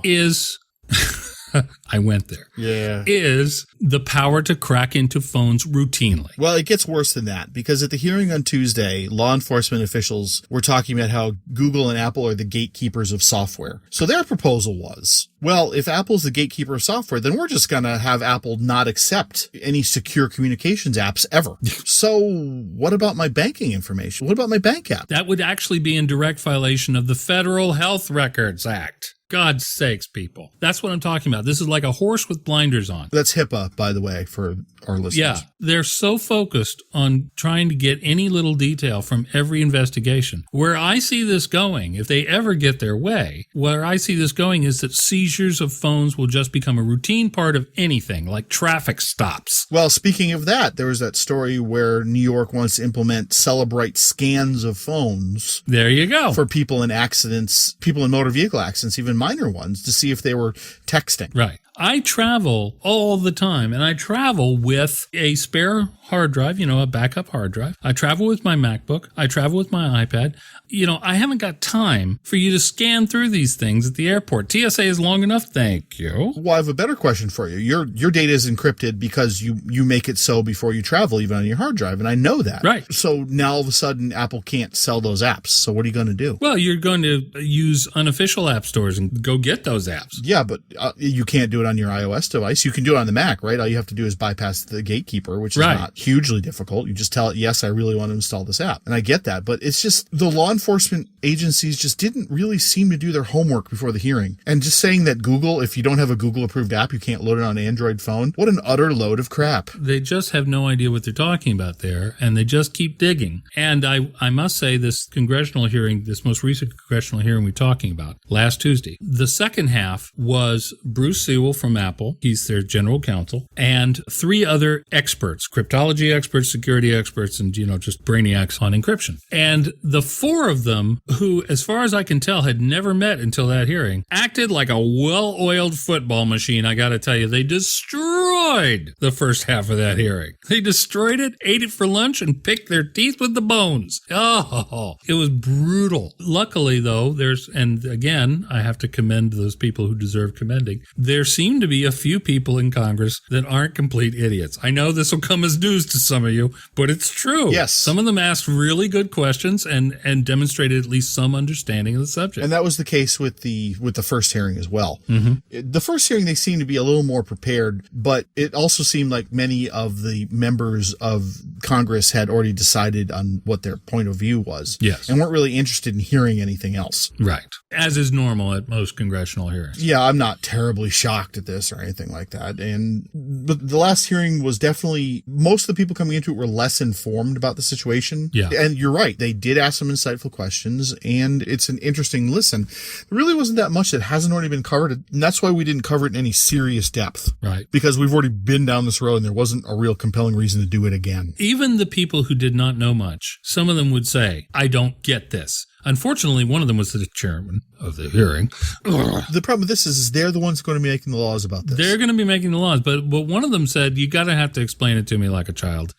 is... I went there. Yeah. Is the power to crack into phones routinely. Well, it gets worse than that, because at the hearing on Tuesday, law enforcement officials were talking about how Google and Apple are the gatekeepers of software. So their proposal was, well, if Apple's the gatekeeper of software, then we're just going to have Apple not accept any secure communications apps ever. So what about my banking information? What about my bank app? That would actually be in direct violation of the Federal Health Records Act. God's sakes, people. That's what I'm talking about. This is like a horse with blinders on. That's HIPAA, by the way, for our listeners. Yeah. They're so focused on trying to get any little detail from every investigation. Where I see this going, if they ever get their way, where I see this going is that seizures of phones will just become a routine part of anything, like traffic stops. Well, speaking of that, there was that story where New York wants to implement Celebrite scans of phones. There you go. For people in accidents, people in motor vehicle accidents, even minor ones, to see if they were texting. Right. I travel all the time, and I travel with a spare hard drive, a backup hard drive. I travel with my MacBook. I travel with my iPad. I haven't got time for you to scan through these things at the airport. TSA is long enough. Thank you. Well, I have a better question for you. Your data is encrypted because you make it so before you travel, even on your hard drive, and I know that. Right. So now all of a sudden, Apple can't sell those apps. So what are you going to do? Well, you're going to use unofficial app stores and go get those apps. Yeah, but you can't do it on your iOS device. You can do it on the Mac, right? All you have to do is bypass the gatekeeper, which is not hugely difficult. You just tell it, yes, I really want to install this app. And I get that, but it's just the law enforcement agencies just didn't really seem to do their homework before the hearing. And just saying that Google, if you don't have a Google approved app, you can't load it on an Android phone. What an utter load of crap. They just have no idea what they're talking about there, and they just keep digging. And I must say, this congressional hearing, this most recent congressional hearing we're talking about last Tuesday, the second half was Bruce Sewell from Apple. He's their general counsel, and 3 other experts, cryptology experts, security experts, and, just brainiacs on encryption. And the 4 of them, who, as far as I can tell, had never met until that hearing, acted like a well-oiled football machine. I got to tell you, they destroyed the first half of that hearing. They destroyed it, ate it for lunch, and picked their teeth with the bones. Oh, it was brutal. Luckily, though, and again, I have to commend those people who deserve commending, there seem to be a few people in Congress that aren't complete idiots. I know this will come as news to some of you, but it's true. Yes. Some of them asked really good questions and demonstrated at least some understanding of the subject. And that was the case with the first hearing as well. Mm-hmm. The first hearing, they seemed to be a little more prepared, but it also seemed like many of the members of Congress had already decided on what their point of view was. Yes. And weren't really interested in hearing anything else. Right. As is normal at most congressional hearings. Yeah, I'm not terribly shocked at this or anything like that. But the last hearing was definitely, most of the people coming into it were less informed about the situation. Yeah. And you're right. They did ask some insightful questions, and it's an interesting listen. There really wasn't that much that hasn't already been covered. And that's why we didn't cover it in any serious depth. Right. Because we've already been down this road and there wasn't a real compelling reason to do it again. Even the people who did not know much, some of them would say, I don't get this. Unfortunately, one of them was the chairman of the hearing. The problem with this is they're the ones going to be making the laws about this. They're going to be making the laws, but one of them said, you got to have to explain it to me like a child.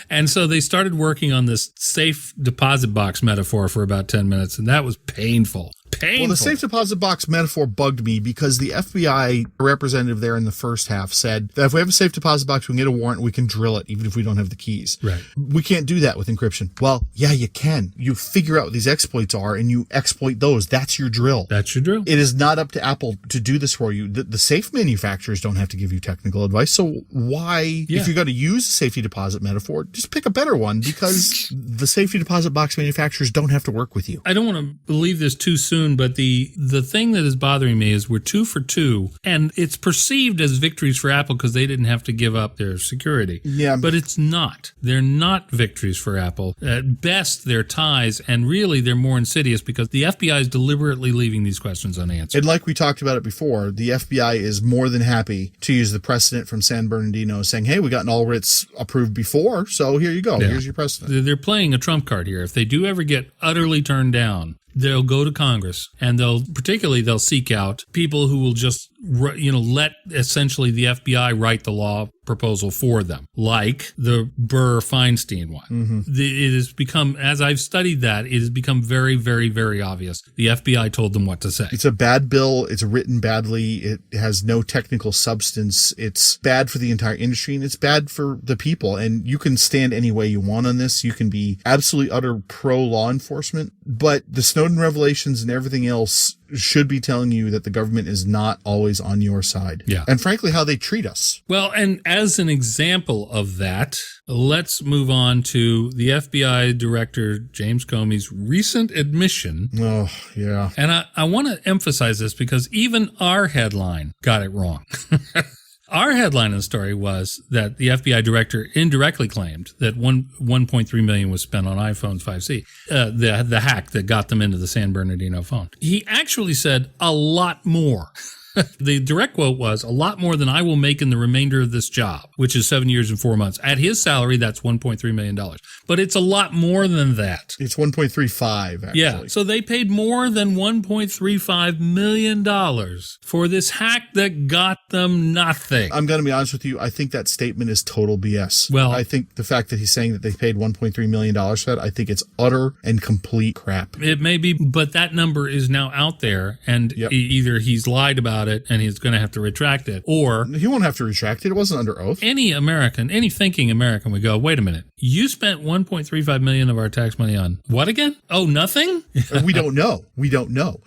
And so they started working on this safe deposit box metaphor for about 10 minutes, and that was painful. Well, the safe deposit box metaphor bugged me because the FBI representative there in the first half said that if we have a safe deposit box, we can get a warrant, we can drill it, even if we don't have the keys. Right. We can't do that with encryption. Well, yeah, you can. You figure out what these exploits are and you exploit those. That's your drill. That's your drill. It is not up to Apple to do this for you. The safe manufacturers don't have to give you technical advice. So why, if you're going to use a safety deposit metaphor, just pick a better one because the safety deposit box manufacturers don't have to work with you. I don't want to believe this too soon, but the thing that is bothering me is we're 2 for 2, and it's perceived as victories for Apple because they didn't have to give up their security. Yeah. But it's not. They're not victories for Apple. At best, they're ties, and really they're more insidious because the FBI is deliberately leaving these questions unanswered. And like we talked about it before, the FBI is more than happy to use the precedent from San Bernardino saying, hey, we got an all writs approved before, so here you go. Yeah. Here's your precedent. They're playing a trump card here. If they do ever get utterly turned down, they'll go to Congress and they'll seek out people who will just, let essentially the FBI write the law proposal for them, like the Burr-Feinstein one. Mm-hmm. It has become, as I've studied that, it has become very, very, very obvious. The FBI told them what to say. It's a bad bill. It's written badly. It has no technical substance. It's bad for the entire industry and it's bad for the people. And you can stand any way you want on this. You can be absolutely utter pro law enforcement, but the Snowden revelations and everything else should be telling you that the government is not always on your side. Yeah. And frankly, how they treat us. Well, and as an example of that, let's move on to the FBI Director James Comey's recent admission. Oh, yeah. And I want to emphasize this because even our headline got it wrong. Our headline in the story was that the FBI director indirectly claimed that $1.3 million was spent on iPhone 5C, the hack that got them into the San Bernardino phone. He actually said a lot more. The direct quote was, a lot more than I will make in the remainder of this job, which is 7 years and 4 months. At his salary, that's $1.3 million. But it's a lot more than that. It's 1.35, actually. Yeah, so they paid more than $1.35 million for this hack that got them nothing. I'm going to be honest with you. I think that statement is total BS. Well, I think the fact that he's saying that they paid $1.3 million for that, I think it's utter and complete crap. It may be, but that number is now out there, and either he's lied about it and he's going to have to retract it, or he won't have to retract it. It wasn't under oath. Any thinking American would go, wait a minute, you spent $1.35 million of our tax money on what again? Oh, nothing? We don't know.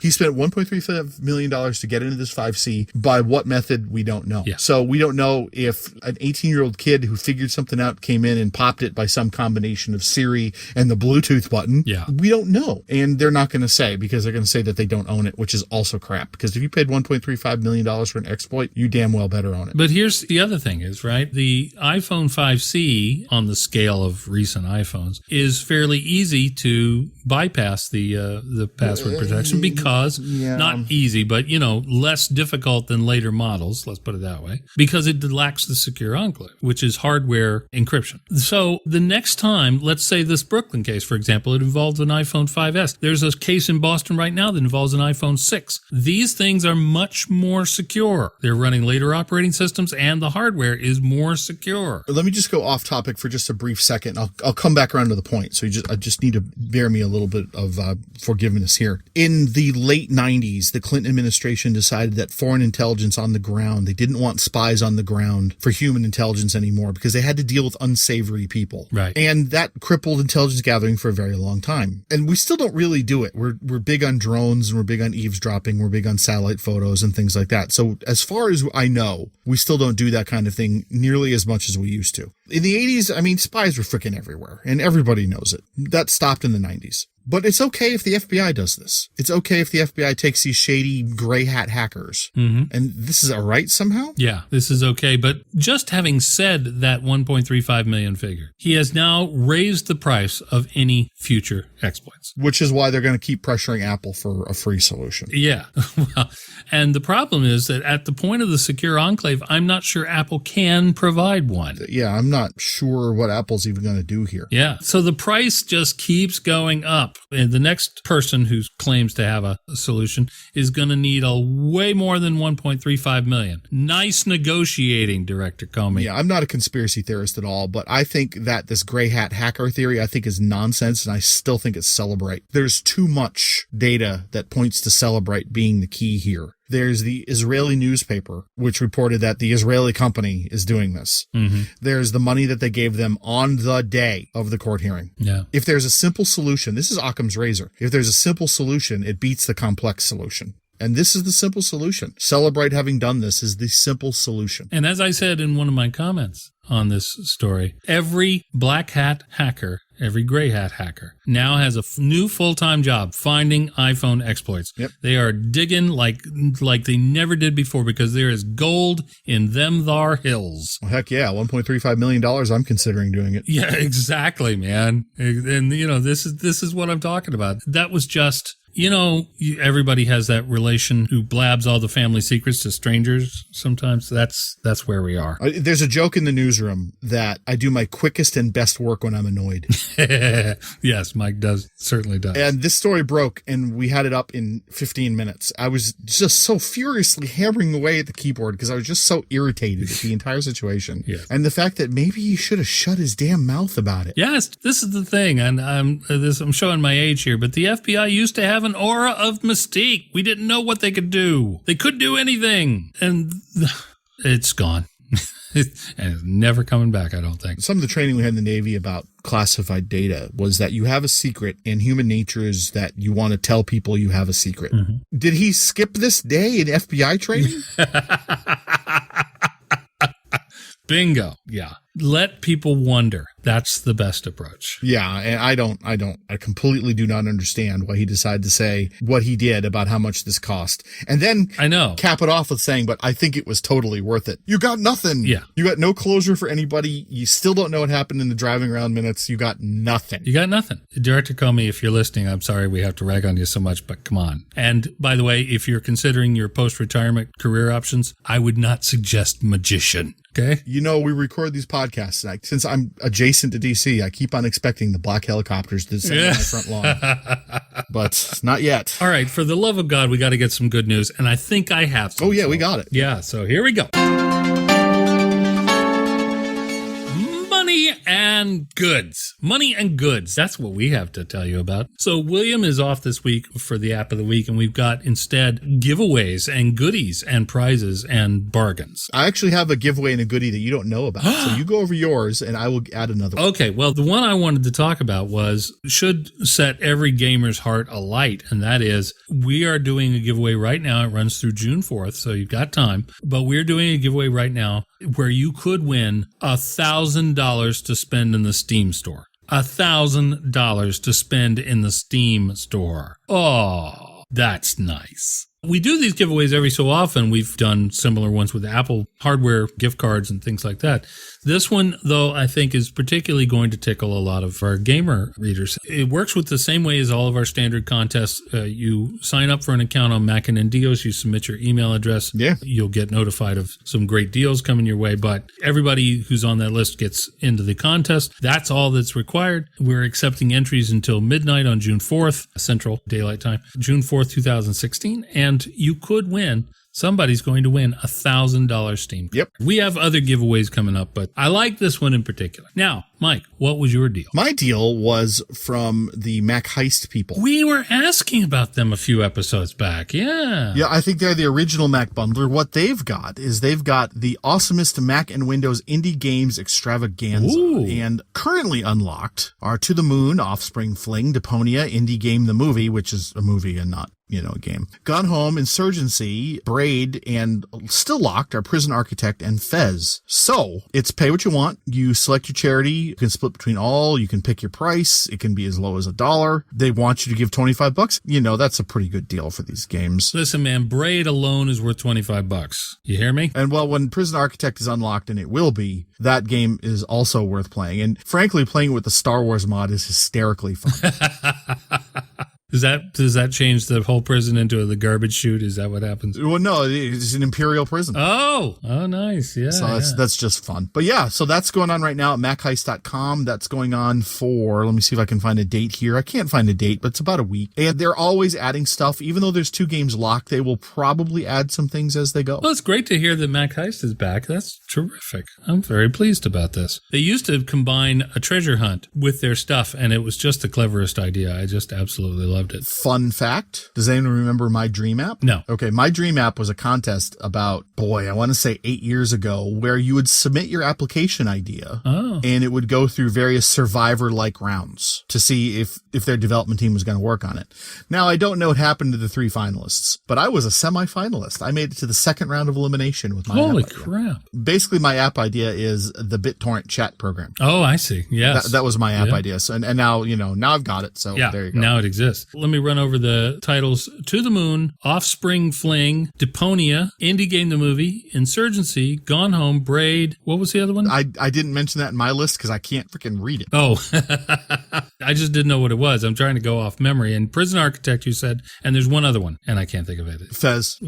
He spent $1.35 million to get into this 5C. By what method? We don't know. Yeah. So we don't know if an 18-year-old kid who figured something out came in and popped it by some combination of Siri and the Bluetooth button. Yeah. We don't know. And they're not going to say, because they're going to say that they don't own it, which is also crap. Because if you paid $1.35 million for an exploit, you damn well better own it. But here's the other thing is, right, the iPhone 5C on the scale of recent iPhones is fairly easy to bypass the password protection because not easy, but, less difficult than later models, let's put it that way, because it lacks the secure enclave, which is hardware encryption. So the next time, let's say this Brooklyn case, for example, it involves an iPhone 5S. There's a case in Boston right now that involves an iPhone 6. These things are much more secure. They're running later operating systems and the hardware is more secure. Let me just go off topic for just a brief second. I'll come back around to the point. So I just need to bear me a little bit of forgiveness here. In the late 90s, the Clinton administration decided that foreign intelligence on the ground, they didn't want spies on the ground for human intelligence anymore because they had to deal with unsavory people. Right. And that crippled intelligence gathering for a very long time. And we still don't really do it. We're big on drones and we're big on eavesdropping. We're big on satellite photos and things like that. So as far as I know, we still don't do that kind of thing nearly as much as we used to. In the 80s, spies were freaking everywhere and everybody knows it. That stopped in the 90s. But it's okay if the FBI does this. It's okay if the FBI takes these shady gray hat hackers. Mm-hmm. And this is all right somehow? Yeah, this is okay. But just having said that 1.35 million figure, he has now raised the price of any future exploits. Which is why they're going to keep pressuring Apple for a free solution. Yeah. Well, and the problem is that at the point of the secure enclave, I'm not sure Apple can provide one. Yeah, I'm not sure what Apple's even going to do here. Yeah. So the price just keeps going up. up. And the next person who claims to have a solution is going to need a way more than 1.35 million. Nice negotiating, Director Comey. Yeah, I'm not a conspiracy theorist at all, but I think that this gray hat hacker theory, I think is nonsense, and I still think it's Celebrite. There's too much data that points to Celebrite being the key here. There's the Israeli newspaper, which reported that the Israeli company is doing this. Mm-hmm. There's the money that they gave them on the day of the court hearing. Yeah. If there's a simple solution, this is Occam's razor. If there's a simple solution, it beats the complex solution. And this is the simple solution. Celebrite having done this is the simple solution. And as I said in one of my comments on this story, every black hat hacker, every gray hat hacker now has a new full-time job finding iPhone exploits. Yep. They are digging like they never did before because there is gold in them thar hills. Well, heck yeah, $1.35 million. I'm considering doing it. Yeah, exactly, man. And this is what I'm talking about. That was just... everybody has that relation who blabs all the family secrets to strangers. Sometimes that's where we are. There's a joke in the newsroom that I do my quickest and best work when I'm annoyed. Yes, Mike certainly does. And this story broke, and we had it up in 15 minutes. I was just so furiously hammering away at the keyboard because I was just so irritated at the entire situation. Yes. And the fact that maybe he should have shut his damn mouth about it. Yes, this is the thing, and I'm showing my age here, but the FBI used to have an aura of mystique. We didn't know what they could do. They could do anything, and it's gone. And it's never coming back, I don't think. Some of the training we had in the Navy about classified data was that you have a secret, and human nature is that you want to tell people you have a secret. Mm-hmm. Did he skip this day in FBI training? Bingo. Yeah. Let people wonder. That's the best approach. Yeah. And I completely do not understand why he decided to say what he did about how much this cost. And then I know. Cap it off with saying, but I think it was totally worth it. You got nothing. Yeah. You got no closure for anybody. You still don't know what happened in the driving around minutes. You got nothing. You got nothing. Director Comey, if you're listening, I'm sorry we have to rag on you so much, but come on. And by the way, if you're considering your post-retirement career options, I would not suggest magician. Okay. We record these podcasts. Since I'm adjacent to DC, I keep on expecting the black helicopters to descend on my front lawn. But not yet. All right. For the love of God, we got to get some good news. And I think I have some. Oh, yeah, we got it. Yeah. So here we go. Money and goods. That's what we have to tell you about. So William is off this week for the app of the week, and we've got instead giveaways and goodies and prizes and bargains. I actually have a giveaway and a goodie that you don't know about. So you go over yours and I will add another one. Okay. Well, the one I wanted to talk about should set every gamer's heart alight. And that is, we are doing a giveaway right now. It runs through June 4th. So you've got time, but we're doing a giveaway right now where you could win $1,000 to spend in the Steam store. $1,000 to spend in the Steam store. Oh, that's nice. We do these giveaways every so often. We've done similar ones with Apple hardware, gift cards, and things like that. This one, though, I think is particularly going to tickle a lot of our gamer readers. It works with the same way as all of our standard contests. You sign up for an account on MacNN Deals. You submit your email address. Yeah. You'll get notified of some great deals coming your way. But everybody who's on that list gets into the contest. That's all that's required. We're accepting entries until midnight on June 4th, Central Daylight Time, June 4th, 2016. And you could win. Somebody's going to win $1,000 Steam. Yep. We have other giveaways coming up, but I like this one in particular. Now, Mike, what was your deal? My deal was from the Mac Heist people. We were asking about them a few episodes back. Yeah. Yeah, I think they're the original Mac bundler. What they've got is they've got the awesomest Mac and Windows indie games extravaganza. Ooh. And currently unlocked are To the Moon, Offspring Fling, Deponia, Indie Game the Movie, which is a movie and not a game. Gone Home, Insurgency, Braid, and still locked are Prison Architect and Fez. So it's pay what you want. You select your charity. You can split between all. You can pick your price. It can be as low as $1. They want you to give $25. That's a pretty good deal for these games. Listen, man, Braid alone is worth $25. You hear me? And well, when Prison Architect is unlocked, and it will be, that game is also worth playing. And frankly, playing with the Star Wars mod is hysterically fun. Does that change the whole prison into the garbage chute? Is that what happens? Well, no, it's an imperial prison. Oh, nice. Yeah. So that's just fun. But yeah, so that's going on right now at MacHeist.com. That's going on for, let me see if I can find a date here. I can't find a date, but it's about a week. And they're always adding stuff. Even though there's 2 games locked, they will probably add some things as they go. Well, it's great to hear that Mac Heist is back. That's terrific. I'm very pleased about this. They used to combine a treasure hunt with their stuff, and it was just the cleverest idea. I just absolutely loved it. Fun fact, does anyone remember My Dream App? No. Okay, My Dream App was a contest about, I want to say 8 years ago, where you would submit your application idea, and it would go through various Survivor-like rounds to see if their development team was going to work on it. Now, I don't know what happened to the 3 finalists, but I was a semi-finalist. I made it to the second round of elimination with my Holy app idea. crap. Basically, my app idea is the BitTorrent chat program. Oh, I see. Yes. That was my app idea. So, and now, now I've got it. So there you go. Now it exists. Let me run over the titles. To the Moon, Offspring Fling, Deponia, Indie Game the Movie, Insurgency, Gone Home, Braid. What was the other one? I didn't mention that in my list because I can't freaking read it. Oh, I just didn't know what it was. I'm trying to go off memory. And Prison Architect, you said, and there's one other one, and I can't think of it. Fez.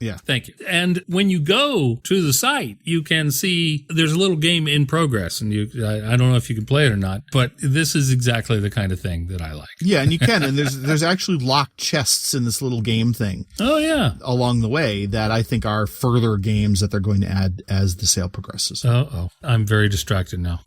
Yeah. Thank you. And when you go to the site, you can see there's a little game in progress, and I don't know if you can play it or not, but this is exactly the kind of thing that I like. Yeah, and you can, and there's actually locked chests in this little game thing. Oh, yeah. Along the way that I think are further games that they're going to add as the sale progresses. I'm very distracted now.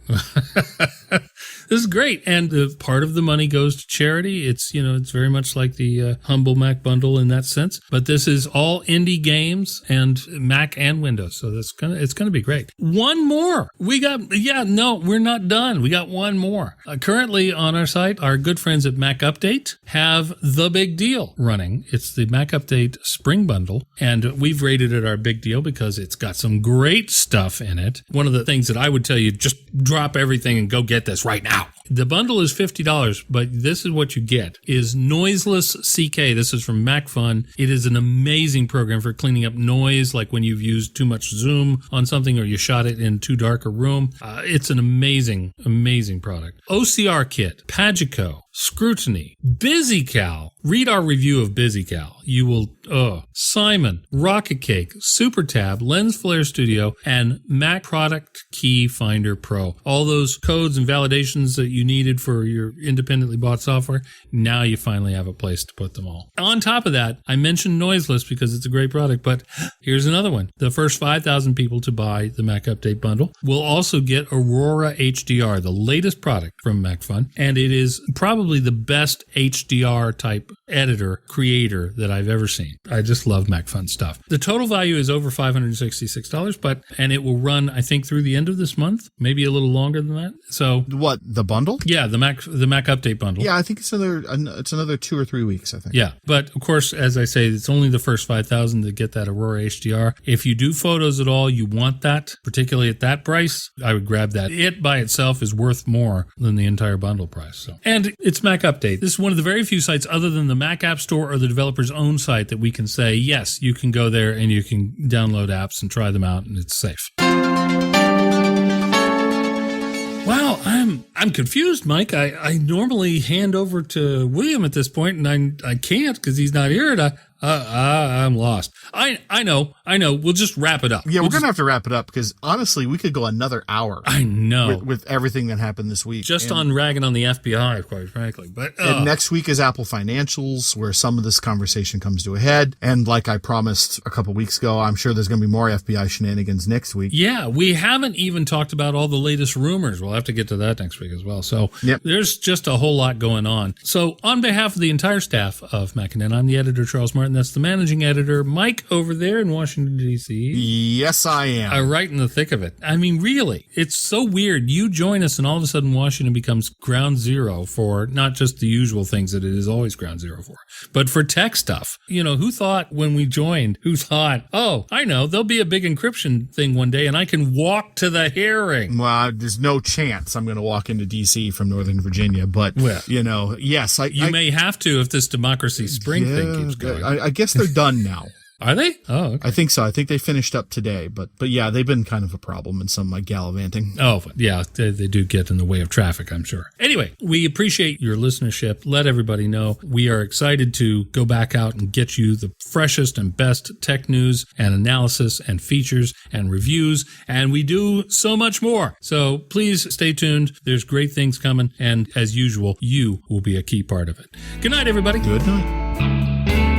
This is great. And part of the money goes to charity. It's very much like the Humble Mac bundle in that sense, but this is all indie games and Mac and Windows. So it's going to be great. One more. We're not done. We got one more. Currently on our site, our good friends at Mac Update have the big deal running. It's the Mac Update Spring Bundle, and we've rated it our big deal because it's got some great stuff in it. One of the things that I would tell you, just drop everything and go get this right now. The bundle is $50, but this is what you get, is Noiseless CK. This is from MacFun. It is an amazing program for cleaning up noise, like when you've used too much zoom on something or you shot it in too dark a room. It's an amazing, amazing product. OCR Kit, Pagico, Scrutiny, BusyCal. Read our review of BusyCal. You will, Simon, Rocket Cake, SuperTab, Lens Flare Studio, and Mac Product Key Finder Pro. All those codes and validations that you needed for your independently bought software, now you finally have a place to put them all. On top of that, I mentioned Noiseless because it's a great product, but here's another one. The first 5,000 people to buy the Mac Update Bundle will also get Aurora HDR, the latest product from MacFun, and it is probably the best HDR type editor creator that I've ever seen. I just love MacFun stuff. The total value is over $566, and it will run, I think, through the end of this month, maybe a little longer than that. So what, the bundle? Yeah, the Mac Update Bundle. Yeah, I think it's another 2 or 3 weeks, I think. Yeah, but of course, as I say, it's only the first 5,000 to get that Aurora HDR. If you do photos at all, you want that, particularly at that price, I would grab that. It by itself is worth more than the entire bundle price. So, and it's Mac Update. This is one of the very few sites other than the Mac App Store or the developer's own site that we can say, yes, you can go there and you can download apps and try them out and it's safe. Wow, I'm confused, Mike. I normally hand over to William at this point, and I can't because he's not here. And I'm lost. I know. We'll just wrap it up. Yeah, we're going to have to wrap it up because honestly, we could go another hour. I know. With everything that happened this week. Just on ragging on the FBI, quite frankly. But and next week is Apple Financials, where some of this conversation comes to a head. And like I promised a couple weeks ago, I'm sure there's going to be more FBI shenanigans next week. Yeah, we haven't even talked about all the latest rumors. We'll have to get to that next week as well. So There's just a whole lot going on. So on behalf of the entire staff of MacNN, I'm the editor, Charles Martin. That's the managing editor, Mike, over there in Washington, D.C. Yes, I am. Right in the thick of it. I mean, really, it's so weird. You join us and all of a sudden Washington becomes ground zero for not just the usual things that it is always ground zero for, but for tech stuff. Who thought when we joined, oh, I know, there'll be a big encryption thing one day and I can walk to the hearing. Well, there's no chance I'm going to walk into D.C. from Northern Virginia, but, yes. You may have to if this Democracy Spring thing keeps going. I guess they're done now. Are they? Oh, okay. I think so. I think they finished up today, but yeah, they've been kind of a problem in some gallivanting. Oh, yeah, they do get in the way of traffic, I'm sure. Anyway, we appreciate your listenership. Let everybody know we are excited to go back out and get you the freshest and best tech news and analysis and features and reviews, and we do so much more. So please stay tuned. There's great things coming, and as usual, you will be a key part of it. Good night, everybody. Good night.